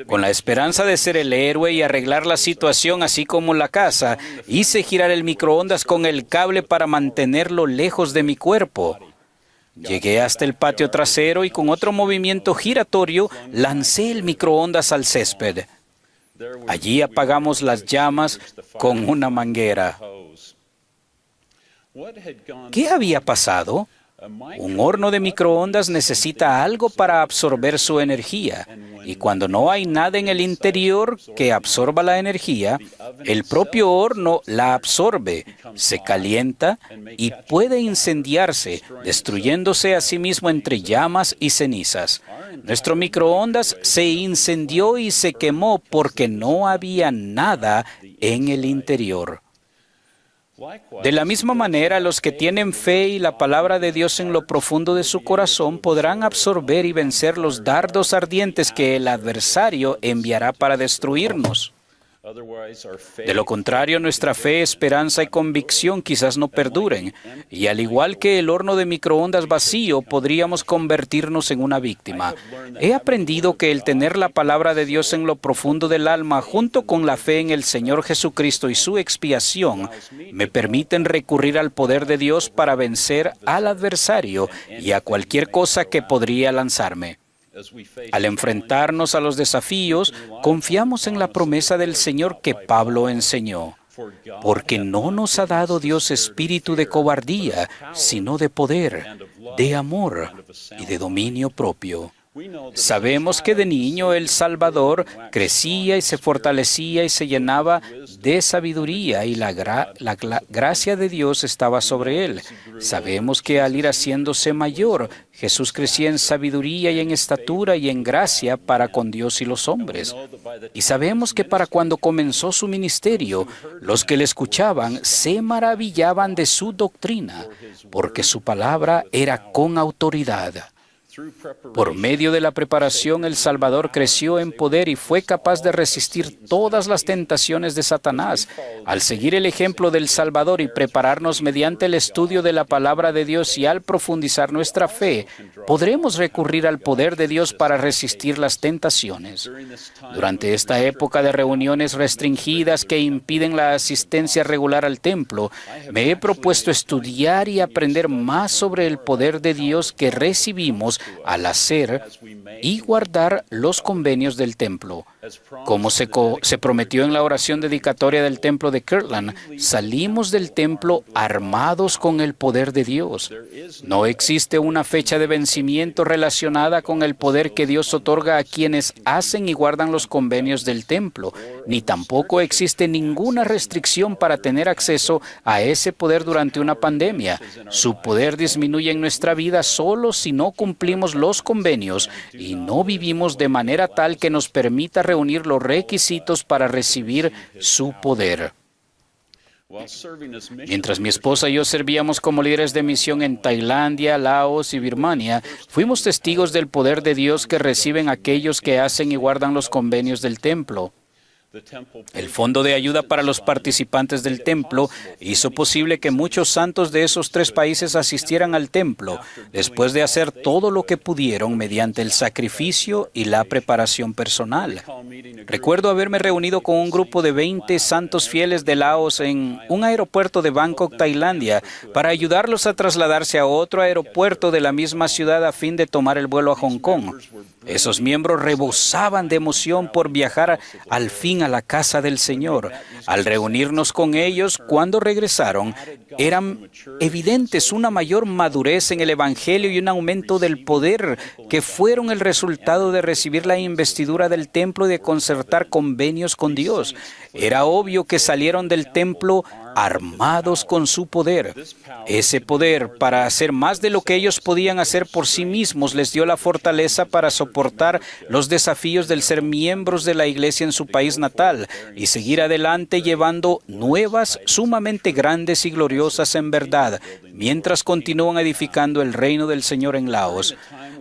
Con la esperanza de ser el héroe y arreglar la situación así como la casa, hice girar el microondas con el cable para mantenerlo lejos de mi cuerpo. Llegué hasta el patio trasero y con otro movimiento giratorio lancé el microondas al césped. Allí apagamos las llamas con una manguera. ¿Qué había pasado? Un horno de microondas necesita algo para absorber su energía, y cuando no hay nada en el interior que absorba la energía, el propio horno la absorbe, se calienta y puede incendiarse, destruyéndose a sí mismo entre llamas y cenizas. Nuestro microondas se incendió y se quemó porque no había nada en el interior. De la misma manera, los que tienen fe y la palabra de Dios en lo profundo de su corazón podrán absorber y vencer los dardos ardientes que el adversario enviará para destruirnos. De lo contrario, nuestra fe, esperanza y convicción quizás no perduren, y al igual que el horno de microondas vacío, podríamos convertirnos en una víctima. He aprendido que el tener la palabra de Dios en lo profundo del alma, junto con la fe en el Señor Jesucristo y su expiación, me permiten recurrir al poder de Dios para vencer al adversario y a cualquier cosa que podría lanzarme. Al enfrentarnos a los desafíos, confiamos en la promesa del Señor que Pablo enseñó. Porque no nos ha dado Dios espíritu de cobardía, sino de poder, de amor y de dominio propio. Sabemos que de niño el Salvador crecía y se fortalecía y se llenaba de sabiduría y la gracia de Dios estaba sobre él. Sabemos que al ir haciéndose mayor, Jesús crecía en sabiduría y en estatura y en gracia para con Dios y los hombres. Y sabemos que para cuando comenzó su ministerio, los que le escuchaban se maravillaban de su doctrina, porque su palabra era con autoridad. Por medio de la preparación, el Salvador creció en poder y fue capaz de resistir todas las tentaciones de Satanás. Al seguir el ejemplo del Salvador y prepararnos mediante el estudio de la palabra de Dios y al profundizar nuestra fe, podremos recurrir al poder de Dios para resistir las tentaciones. Durante esta época de reuniones restringidas que impiden la asistencia regular al templo, me he propuesto estudiar y aprender más sobre el poder de Dios que recibimos al hacer y guardar los convenios del templo. Como se prometió en la oración dedicatoria del templo de Kirtland, salimos del templo armados con el poder de Dios. No existe una fecha de vencimiento relacionada con el poder que Dios otorga a quienes hacen y guardan los convenios del templo, ni tampoco existe ninguna restricción para tener acceso a ese poder durante una pandemia. Su poder disminuye en nuestra vida solo si no cumplimos los convenios y no vivimos de manera tal que nos permita reunir los requisitos para recibir su poder. Mientras mi esposa y yo servíamos como líderes de misión en Tailandia, Laos y Birmania, fuimos testigos del poder de Dios que reciben aquellos que hacen y guardan los convenios del templo. El Fondo de Ayuda para los Participantes del Templo hizo posible que muchos santos de esos 3 países asistieran al templo, después de hacer todo lo que pudieron mediante el sacrificio y la preparación personal. Recuerdo haberme reunido con un grupo de 20 santos fieles de Laos en un aeropuerto de Bangkok, Tailandia, para ayudarlos a trasladarse a otro aeropuerto de la misma ciudad a fin de tomar el vuelo a Hong Kong. Esos miembros rebosaban de emoción por viajar al fin a la casa del Señor. Al reunirnos con ellos, cuando regresaron, eran evidentes una mayor madurez en el Evangelio y un aumento del poder que fueron el resultado de recibir la investidura del templo y de concertar convenios con Dios. Era obvio que salieron del templo armados con su poder. Ese poder, para hacer más de lo que ellos podían hacer por sí mismos, les dio la fortaleza para soportar los desafíos del ser miembros de la iglesia en su país natal y seguir adelante llevando nuevas sumamente grandes y gloriosas en verdad, mientras continúan edificando el reino del Señor en Laos.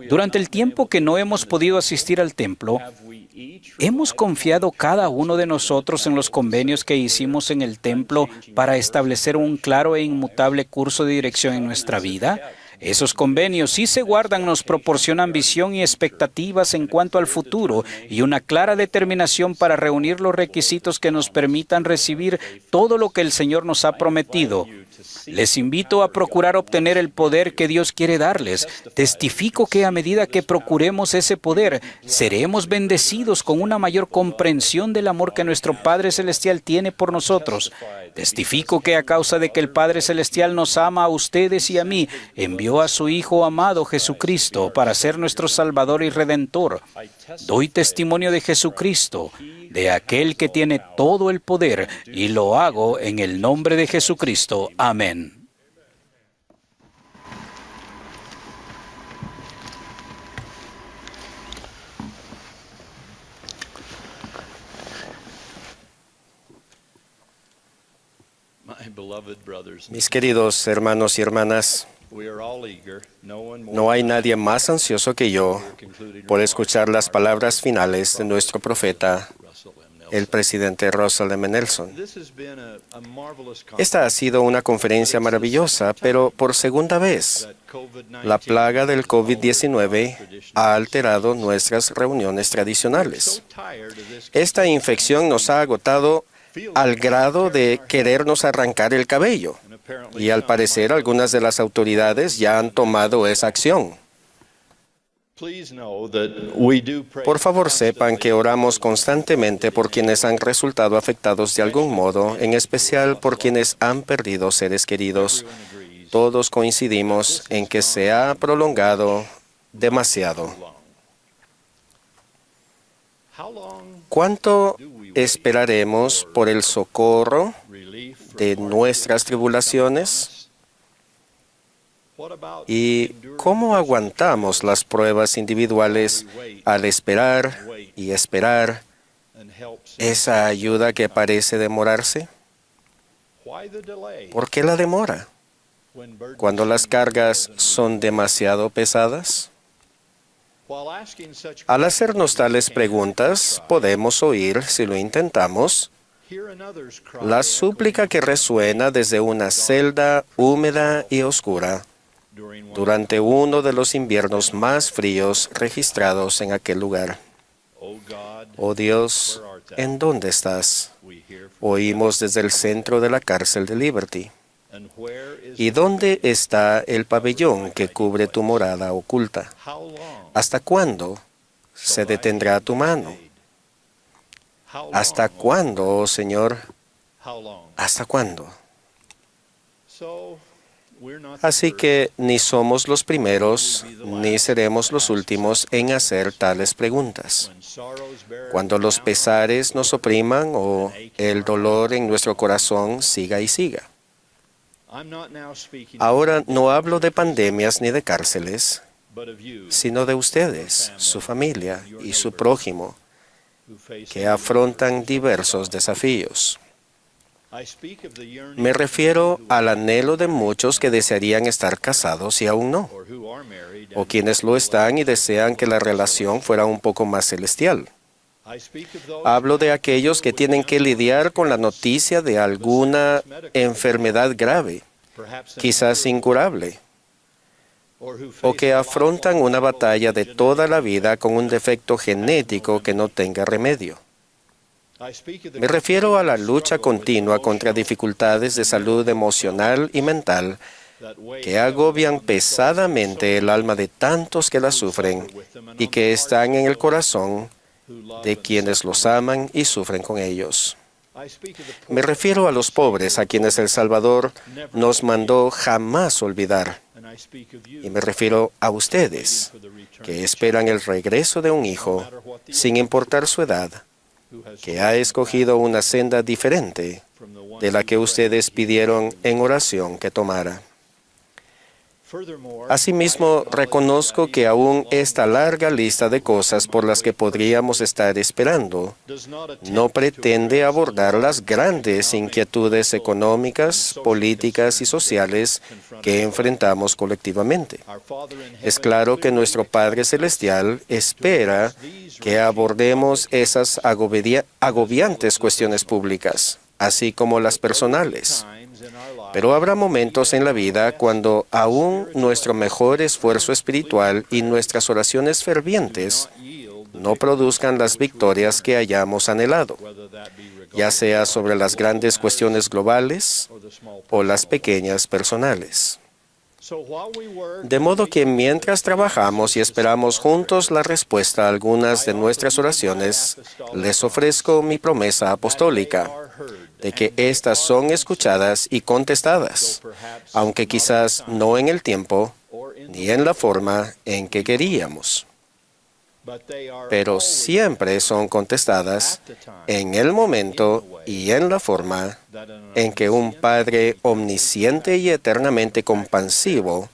Durante el tiempo que no hemos podido asistir al templo, ¿hemos confiado cada uno de nosotros en los convenios que hicimos en el templo para establecer un claro e inmutable curso de dirección en nuestra vida? Esos convenios, si se guardan, nos proporcionan visión y expectativas en cuanto al futuro y una clara determinación para reunir los requisitos que nos permitan recibir todo lo que el Señor nos ha prometido. Les invito a procurar obtener el poder que Dios quiere darles. Testifico que a medida que procuremos ese poder, seremos bendecidos con una mayor comprensión del amor que nuestro Padre Celestial tiene por nosotros. Testifico que a causa de que el Padre Celestial nos ama a ustedes y a mí, envió a su Hijo amado Jesucristo para ser nuestro Salvador y Redentor. Doy testimonio de Jesucristo, de aquel que tiene todo el poder, y lo hago en el nombre de Jesucristo. Amén. Mis queridos hermanos y hermanas, no hay nadie más ansioso que yo por escuchar las palabras finales de nuestro profeta, el presidente Russell M. Nelson. Esta ha sido una conferencia maravillosa, pero por segunda vez, la plaga del COVID-19 ha alterado nuestras reuniones tradicionales. Esta infección nos ha agotado al grado de querernos arrancar el cabello, y al parecer algunas de las autoridades ya han tomado esa acción. Por favor, sepan que oramos constantemente por quienes han resultado afectados de algún modo, en especial por quienes han perdido seres queridos. Todos coincidimos en que se ha prolongado demasiado. ¿Cuánto esperaremos por el socorro de nuestras tribulaciones? ¿Y cómo aguantamos las pruebas individuales al esperar y esperar esa ayuda que parece demorarse? ¿Por qué la demora? Cuando las cargas son demasiado pesadas. Al hacernos tales preguntas, podemos oír, si lo intentamos, la súplica que resuena desde una celda húmeda y oscura durante uno de los inviernos más fríos registrados en aquel lugar. Oh Dios, ¿en dónde estás? Oímos desde el centro de la cárcel de Liberty. ¿Y dónde está el pabellón que cubre tu morada oculta? ¿Hasta cuándo se detendrá tu mano? ¿Hasta cuándo, oh Señor? ¿Hasta cuándo? Así que ni somos los primeros, ni seremos los últimos en hacer tales preguntas. Cuando los pesares nos opriman o el dolor en nuestro corazón siga y siga. Ahora no hablo de pandemias ni de cárceles, sino de ustedes, su familia y su prójimo, que afrontan diversos desafíos. Me refiero al anhelo de muchos que desearían estar casados y aún no, o quienes lo están y desean que la relación fuera un poco más celestial. Hablo de aquellos que tienen que lidiar con la noticia de alguna enfermedad grave, quizás incurable, o que afrontan una batalla de toda la vida con un defecto genético que no tenga remedio. Me refiero a la lucha continua contra dificultades de salud emocional y mental que agobian pesadamente el alma de tantos que la sufren y que están en el corazón de quienes los aman y sufren con ellos. Me refiero a los pobres a quienes el Salvador nos mandó jamás olvidar. Y me refiero a ustedes, que esperan el regreso de un hijo, sin importar su edad, que ha escogido una senda diferente de la que ustedes pidieron en oración que tomara. Asimismo, reconozco que aún esta larga lista de cosas por las que podríamos estar esperando no pretende abordar las grandes inquietudes económicas, políticas y sociales que enfrentamos colectivamente. Es claro que nuestro Padre Celestial espera que abordemos esas agobiantes cuestiones públicas, así como las personales. Pero habrá momentos en la vida cuando aún nuestro mejor esfuerzo espiritual y nuestras oraciones fervientes no produzcan las victorias que hayamos anhelado, ya sea sobre las grandes cuestiones globales o las pequeñas personales. De modo que mientras trabajamos y esperamos juntos la respuesta a algunas de nuestras oraciones, les ofrezco mi promesa apostólica de que éstas son escuchadas y contestadas, aunque quizás no en el tiempo ni en la forma en que queríamos. Pero siempre son contestadas en el momento y en la forma en que un Padre omnisciente y eternamente compasivo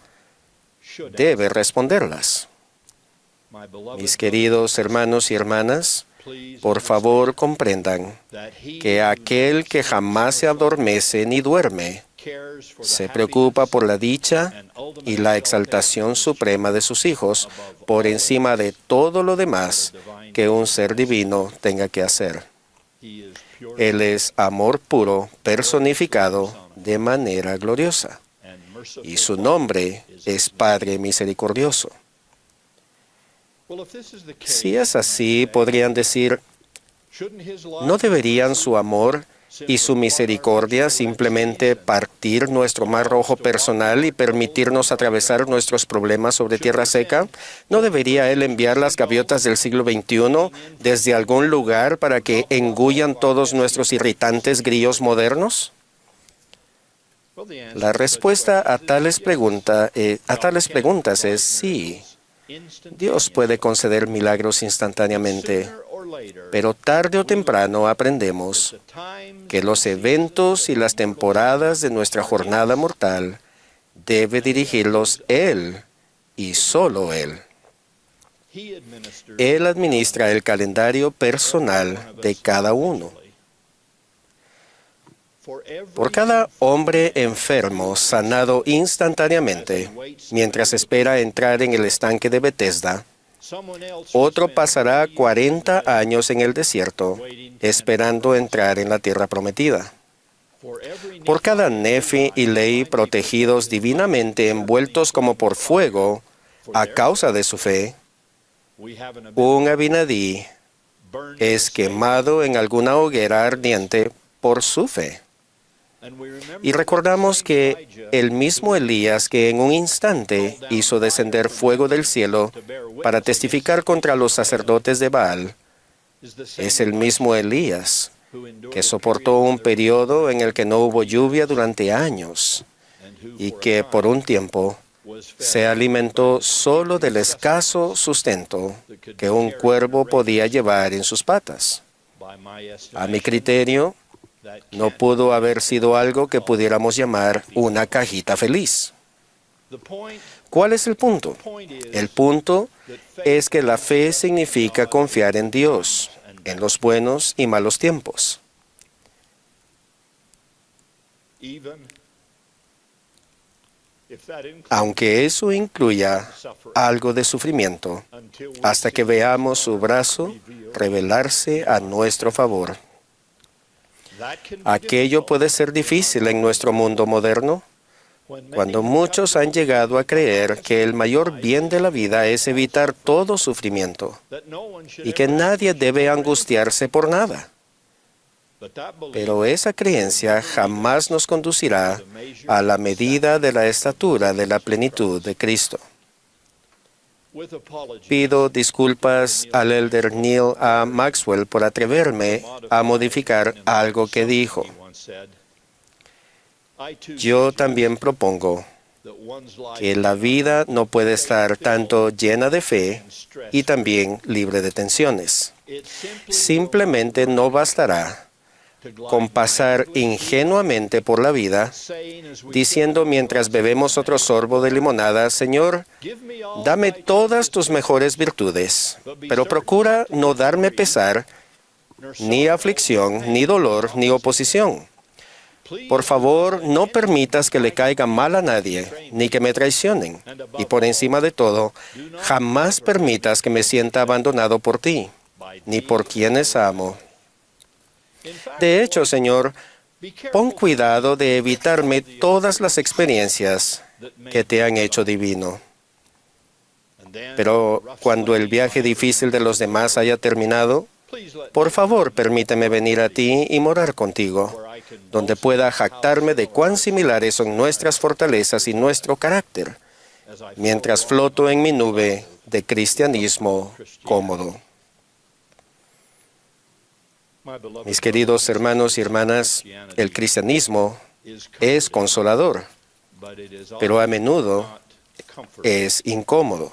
debe responderlas. Mis queridos hermanos y hermanas, por favor comprendan que aquel que jamás se adormece ni duerme se preocupa por la dicha y la exaltación suprema de sus hijos por encima de todo lo demás que un ser divino tenga que hacer. Él es amor puro personificado de manera gloriosa, y su nombre es Padre Misericordioso. Si es así, podrían decir, ¿no deberían su amor y su misericordia simplemente partir nuestro mar rojo personal y permitirnos atravesar nuestros problemas sobre tierra seca? ¿No debería Él enviar las gaviotas del siglo XXI desde algún lugar para que engullan todos nuestros irritantes grillos modernos? La respuesta a tales preguntas es sí. Dios puede conceder milagros instantáneamente, pero tarde o temprano aprendemos que los eventos y las temporadas de nuestra jornada mortal debe dirigirlos Él y solo Él. Él administra el calendario personal de cada uno. Por cada hombre enfermo sanado instantáneamente, mientras espera entrar en el estanque de Betesda, otro pasará 40 años en el desierto, esperando entrar en la tierra prometida. Por cada Nefi y Lei protegidos divinamente envueltos como por fuego a causa de su fe, un Abinadí es quemado en alguna hoguera ardiente por su fe. Y recordamos que el mismo Elías que en un instante hizo descender fuego del cielo para testificar contra los sacerdotes de Baal, es el mismo Elías que soportó un periodo en el que no hubo lluvia durante años y que por un tiempo se alimentó solo del escaso sustento que un cuervo podía llevar en sus patas. A mi criterio, no pudo haber sido algo que pudiéramos llamar una cajita feliz. ¿Cuál es el punto? El punto es que la fe significa confiar en Dios, en los buenos y malos tiempos. Aunque eso incluya algo de sufrimiento, hasta que veamos su brazo revelarse a nuestro favor. Aquello puede ser difícil en nuestro mundo moderno, cuando muchos han llegado a creer que el mayor bien de la vida es evitar todo sufrimiento y que nadie debe angustiarse por nada. Pero esa creencia jamás nos conducirá a la medida de la estatura de la plenitud de Cristo. Pido disculpas al elder Neil A. Maxwell por atreverme a modificar algo que dijo. Yo también propongo que la vida no puede estar tanto llena de fe y también libre de tensiones. Simplemente no bastará con pasar ingenuamente por la vida, diciendo mientras bebemos otro sorbo de limonada, Señor, dame todas tus mejores virtudes, pero procura no darme pesar, ni aflicción, ni dolor, ni oposición. Por favor, no permitas que le caiga mal a nadie, ni que me traicionen. Y por encima de todo, jamás permitas que me sienta abandonado por ti, ni por quienes amo. De hecho, Señor, pon cuidado de evitarme todas las experiencias que te han hecho divino. Pero cuando el viaje difícil de los demás haya terminado, por favor, permíteme venir a ti y morar contigo, donde pueda jactarme de cuán similares son nuestras fortalezas y nuestro carácter, mientras floto en mi nube de cristianismo cómodo. Mis queridos hermanos y hermanas, el cristianismo es consolador, pero a menudo es incómodo.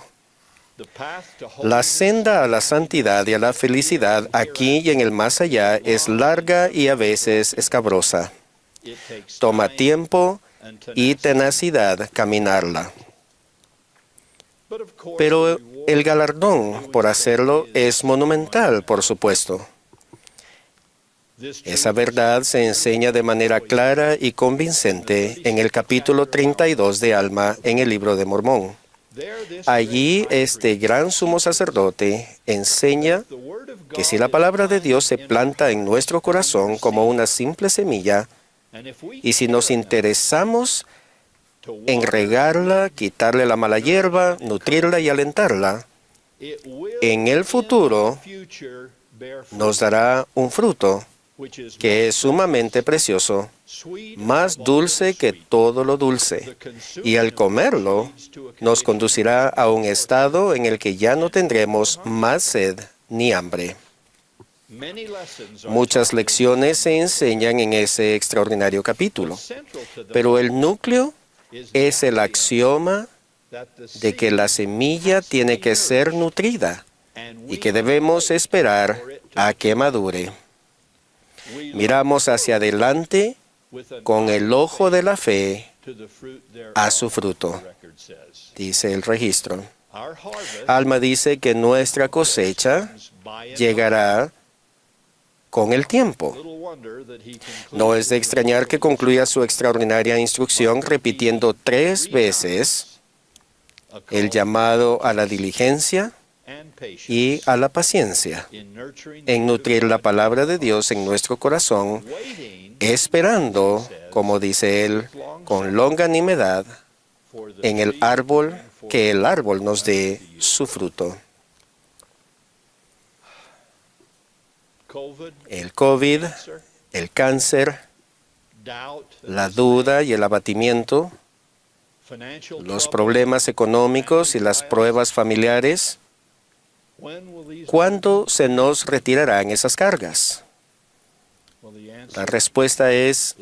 La senda a la santidad y a la felicidad aquí y en el más allá es larga y a veces escabrosa. Toma tiempo y tenacidad caminarla. Pero el galardón por hacerlo es monumental, por supuesto. Esa verdad se enseña de manera clara y convincente en el capítulo 32 de Alma en el Libro de Mormón. Allí este gran sumo sacerdote enseña que si la palabra de Dios se planta en nuestro corazón como una simple semilla, y si nos interesamos en regarla, quitarle la mala hierba, nutrirla y alentarla, en el futuro nos dará un fruto que es sumamente precioso, más dulce que todo lo dulce, y al comerlo nos conducirá a un estado en el que ya no tendremos más sed ni hambre. Muchas lecciones se enseñan en ese extraordinario capítulo, pero el núcleo es el axioma de que la semilla tiene que ser nutrida y que debemos esperar a que madure. Miramos hacia adelante con el ojo de la fe a su fruto, dice el registro. Alma dice que nuestra cosecha llegará con el tiempo. No es de extrañar que concluya su extraordinaria instrucción repitiendo 3 veces el llamado a la diligencia y a la paciencia en nutrir la palabra de Dios en nuestro corazón, esperando, como dice él, con longanimidad en el árbol, que el árbol nos dé su fruto. El COVID, el cáncer, la duda y el abatimiento, los problemas económicos y las pruebas familiares. ¿Cuándo se nos retirarán esas cargas? La respuesta es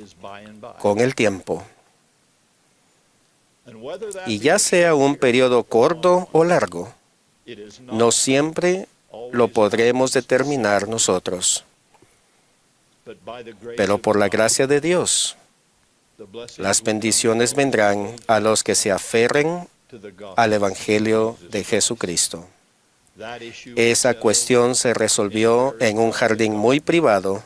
con el tiempo. Y ya sea un periodo corto o largo, no siempre lo podremos determinar nosotros. Pero por la gracia de Dios, las bendiciones vendrán a los que se aferren al Evangelio de Jesucristo. Esa cuestión se resolvió en un jardín muy privado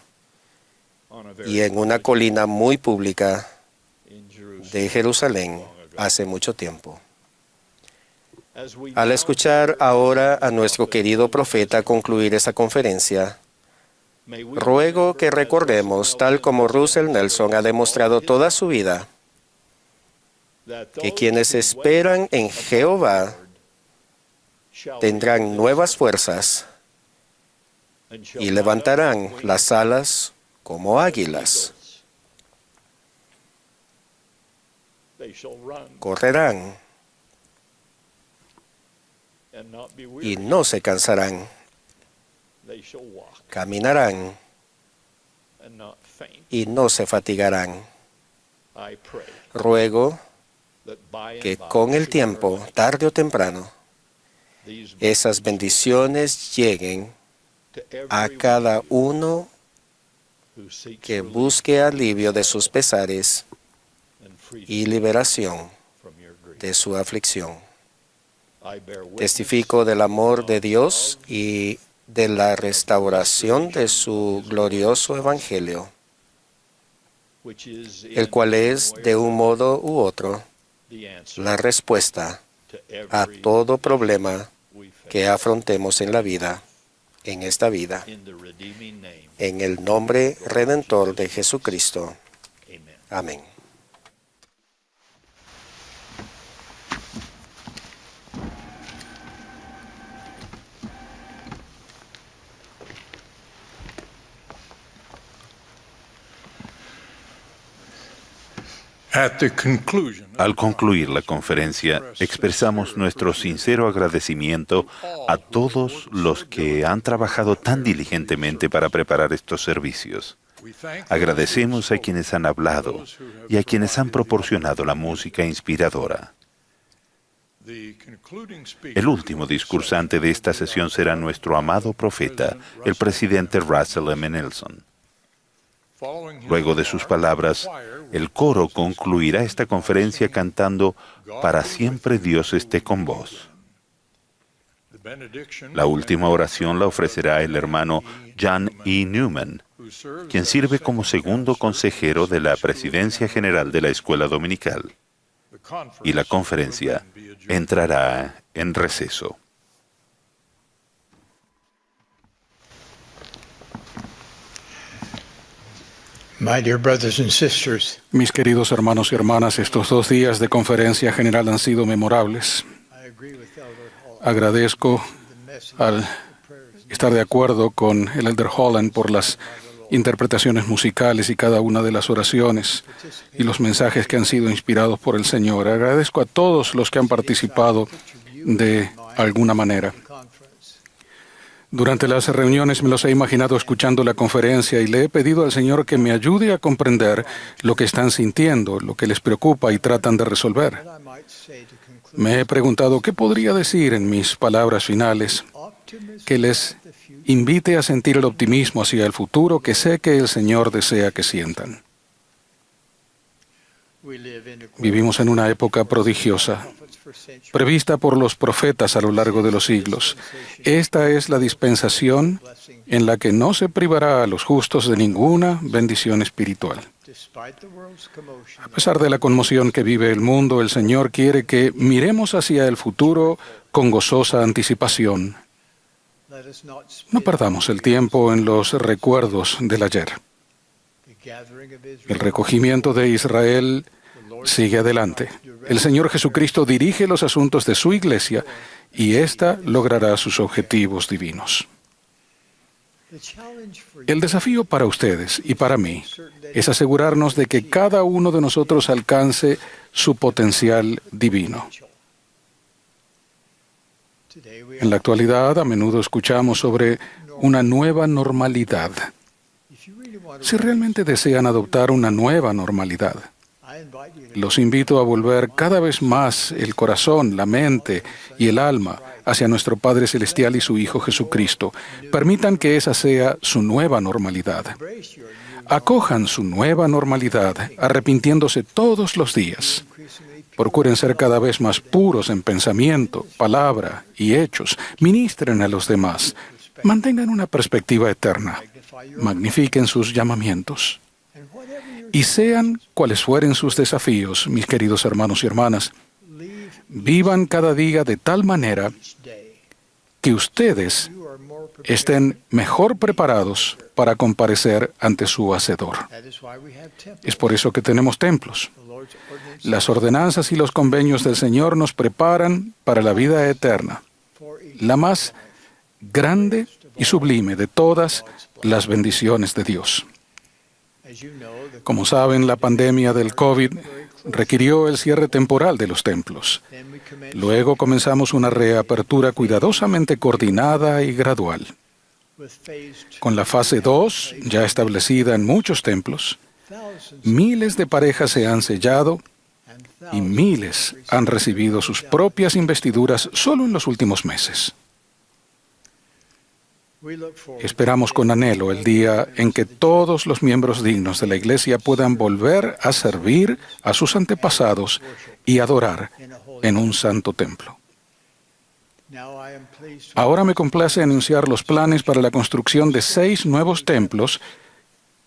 y en una colina muy pública de Jerusalén hace mucho tiempo. Al escuchar ahora a nuestro querido profeta concluir esa conferencia, ruego que recordemos, tal como Russell Nelson ha demostrado toda su vida, que quienes esperan en Jehová tendrán nuevas fuerzas y levantarán las alas como águilas. Correrán y no se cansarán. Caminarán y no se fatigarán. Ruego que con el tiempo, tarde o temprano, esas bendiciones lleguen a cada uno que busque alivio de sus pesares y liberación de su aflicción. Testifico del amor de Dios y de la restauración de su glorioso evangelio, el cual es, de un modo u otro, la respuesta a todo problema que afrontemos en la vida, en esta vida, en el nombre redentor de Jesucristo. Amén. Al concluir la conferencia, expresamos nuestro sincero agradecimiento a todos los que han trabajado tan diligentemente para preparar estos servicios. Agradecemos a quienes han hablado y a quienes han proporcionado la música inspiradora. El último discursante de esta sesión será nuestro amado profeta, el presidente Russell M. Nelson. Luego de sus palabras, el coro concluirá esta conferencia cantando «Para siempre Dios esté con vos». La última oración la ofrecerá el hermano John E. Newman, quien sirve como segundo consejero de la Presidencia General de la Escuela Dominical. Y la conferencia entrará en receso. My dear brothers and sisters, Mis queridos hermanos y hermanas, estos 2 días de conferencia general han sido memorables. I agree with Elder Hall. Agradezco al estar de acuerdo con el Elder Holland por las interpretaciones musicales y cada una de las oraciones y los mensajes que han sido inspirados por el Señor. Agradezco a todos los que han participado de alguna manera. Durante las reuniones me los he imaginado escuchando la conferencia y le he pedido al Señor que me ayude a comprender lo que están sintiendo, lo que les preocupa y tratan de resolver. Me he preguntado qué podría decir en mis palabras finales que les invite a sentir el optimismo hacia el futuro que sé que el Señor desea que sientan. Vivimos en una época prodigiosa, prevista por los profetas a lo largo de los siglos. Esta es la dispensación en la que no se privará a los justos de ninguna bendición espiritual. A pesar de la conmoción que vive el mundo, el Señor quiere que miremos hacia el futuro con gozosa anticipación. No perdamos el tiempo en los recuerdos del ayer. El recogimiento de Israel sigue adelante. El Señor Jesucristo dirige los asuntos de su iglesia y ésta logrará sus objetivos divinos. El desafío para ustedes y para mí es asegurarnos de que cada uno de nosotros alcance su potencial divino. En la actualidad, a menudo escuchamos sobre una nueva normalidad. Si realmente desean adoptar una nueva normalidad, los invito a volver cada vez más el corazón, la mente y el alma hacia nuestro Padre Celestial y su Hijo Jesucristo. Permitan que esa sea su nueva normalidad. Acojan su nueva normalidad, arrepintiéndose todos los días. Procuren ser cada vez más puros en pensamiento, palabra y hechos. Ministren a los demás. Mantengan una perspectiva eterna. Magnifiquen sus llamamientos. Y sean cuales fueren sus desafíos, mis queridos hermanos y hermanas, vivan cada día de tal manera que ustedes estén mejor preparados para comparecer ante su Hacedor. Es por eso que tenemos templos. Las ordenanzas y los convenios del Señor nos preparan para la vida eterna, la más grande y sublime de todas las bendiciones de Dios. Como saben, la pandemia del COVID requirió el cierre temporal de los templos. Luego comenzamos una reapertura cuidadosamente coordinada y gradual. Con la fase 2, ya establecida en muchos templos, miles de parejas se han sellado y miles han recibido sus propias investiduras solo en los últimos meses. Esperamos con anhelo el día en que todos los miembros dignos de la Iglesia puedan volver a servir a sus antepasados y adorar en un santo templo. Ahora me complace anunciar los planes para la construcción de 6 nuevos templos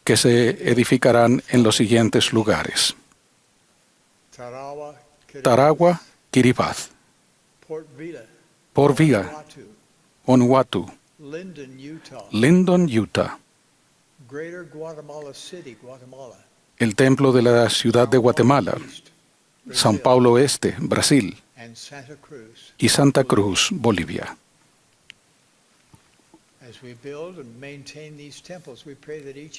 que se edificarán en los siguientes lugares: Tarawa, Kiribati, Port Vila, Onuatu, Lyndon, Utah, el Templo de la Ciudad de Guatemala, São Paulo Este, Brasil, y Santa Cruz, Bolivia.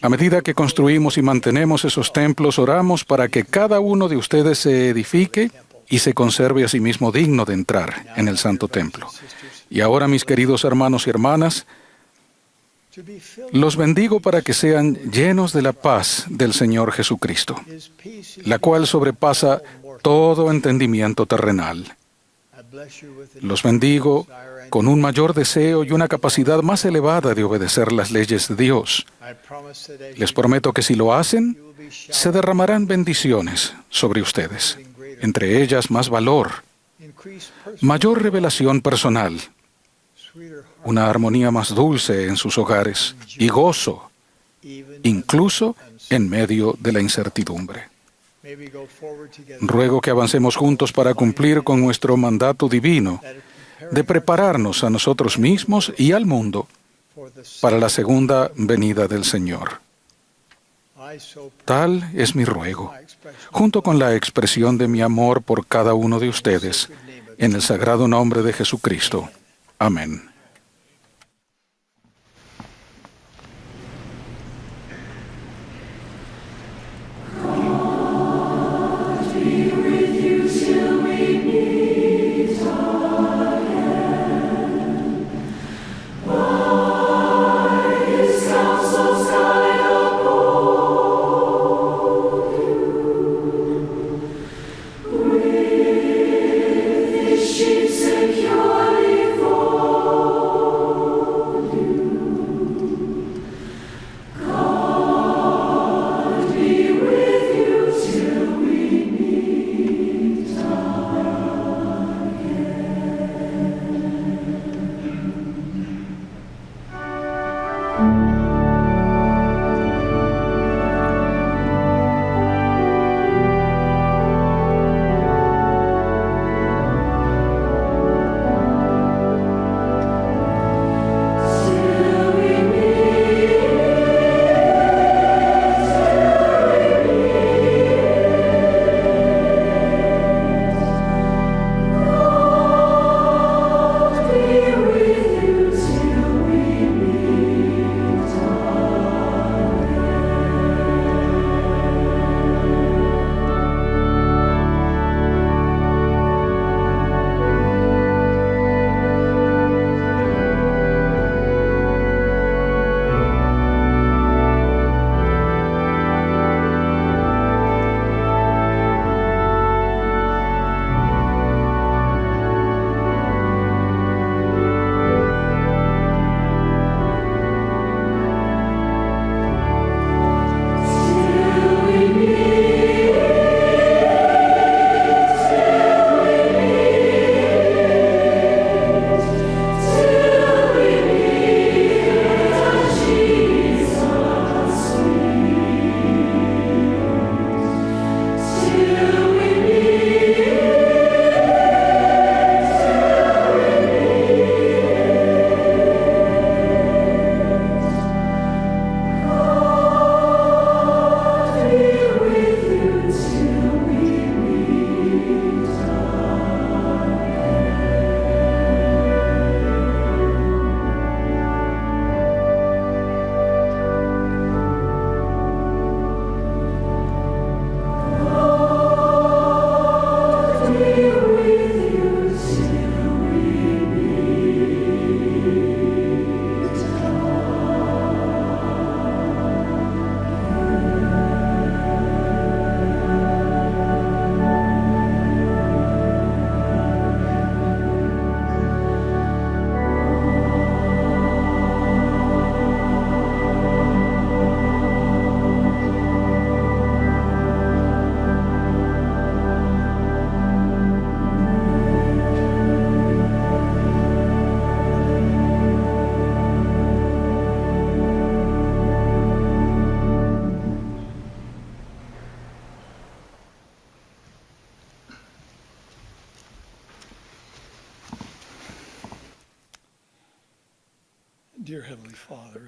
A medida que construimos y mantenemos esos templos, oramos para que cada uno de ustedes se edifique y se conserve a sí mismo digno de entrar en el Santo Templo. Y ahora, mis queridos hermanos y hermanas, los bendigo para que sean llenos de la paz del Señor Jesucristo, la cual sobrepasa todo entendimiento terrenal. Los bendigo con un mayor deseo y una capacidad más elevada de obedecer las leyes de Dios. Les prometo que si lo hacen, se derramarán bendiciones sobre ustedes, entre ellas más valor, mayor revelación personal, una armonía más dulce en sus hogares y gozo, incluso en medio de la incertidumbre. Ruego que avancemos juntos para cumplir con nuestro mandato divino de prepararnos a nosotros mismos y al mundo para la segunda venida del Señor. Tal es mi ruego, junto con la expresión de mi amor por cada uno de ustedes, en el sagrado nombre de Jesucristo. Amén. Securely for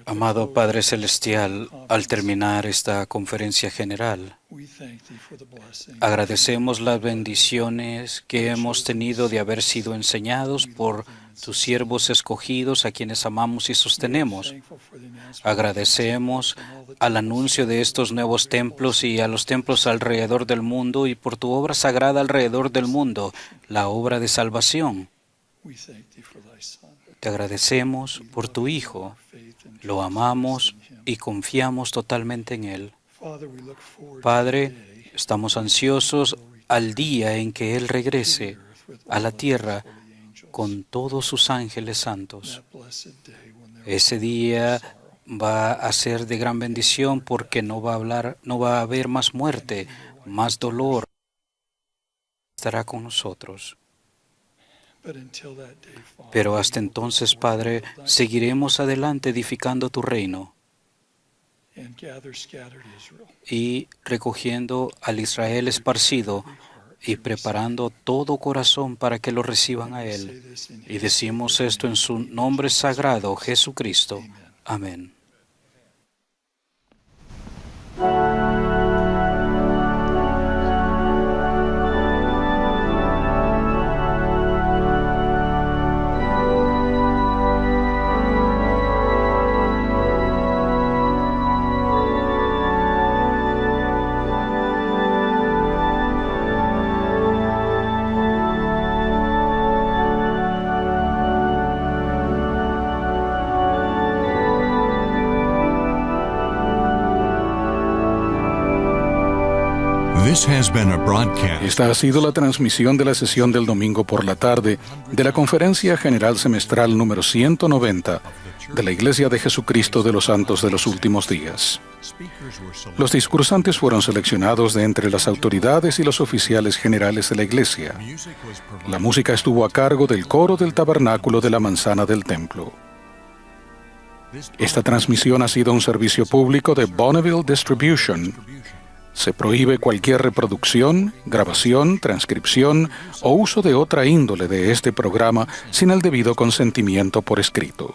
Amado Padre Celestial, al terminar esta conferencia general, agradecemos las bendiciones que hemos tenido de haber sido enseñados por tus siervos escogidos, a quienes amamos y sostenemos. Agradecemos al anuncio de estos nuevos templos y a los templos alrededor del mundo y por tu obra sagrada alrededor del mundo, la obra de salvación. Te agradecemos por tu Hijo. Lo amamos y confiamos totalmente en Él. Padre, estamos ansiosos al día en que Él regrese a la tierra con todos sus ángeles santos. Ese día va a ser de gran bendición porque no va a haber más muerte, más dolor. Estará con nosotros. Pero hasta entonces, Padre, seguiremos adelante edificando tu reino y recogiendo al Israel esparcido y preparando todo corazón para que lo reciban a Él. Y decimos esto en su nombre sagrado, Jesucristo. Amén. This has been a broadcast. Esta ha sido la transmisión de la sesión del domingo por la tarde de la Conferencia General Semestral número 190 de la Iglesia de Jesucristo de los Santos de los Últimos Días. Los discursantes fueron seleccionados de entre las autoridades y los oficiales generales de la Iglesia. La música estuvo a cargo del coro del Tabernáculo de la Manzana del Templo. Esta transmisión ha sido un servicio público de Bonneville Distribution. Se prohíbe cualquier reproducción, grabación, transcripción o uso de otra índole de este programa sin el debido consentimiento por escrito.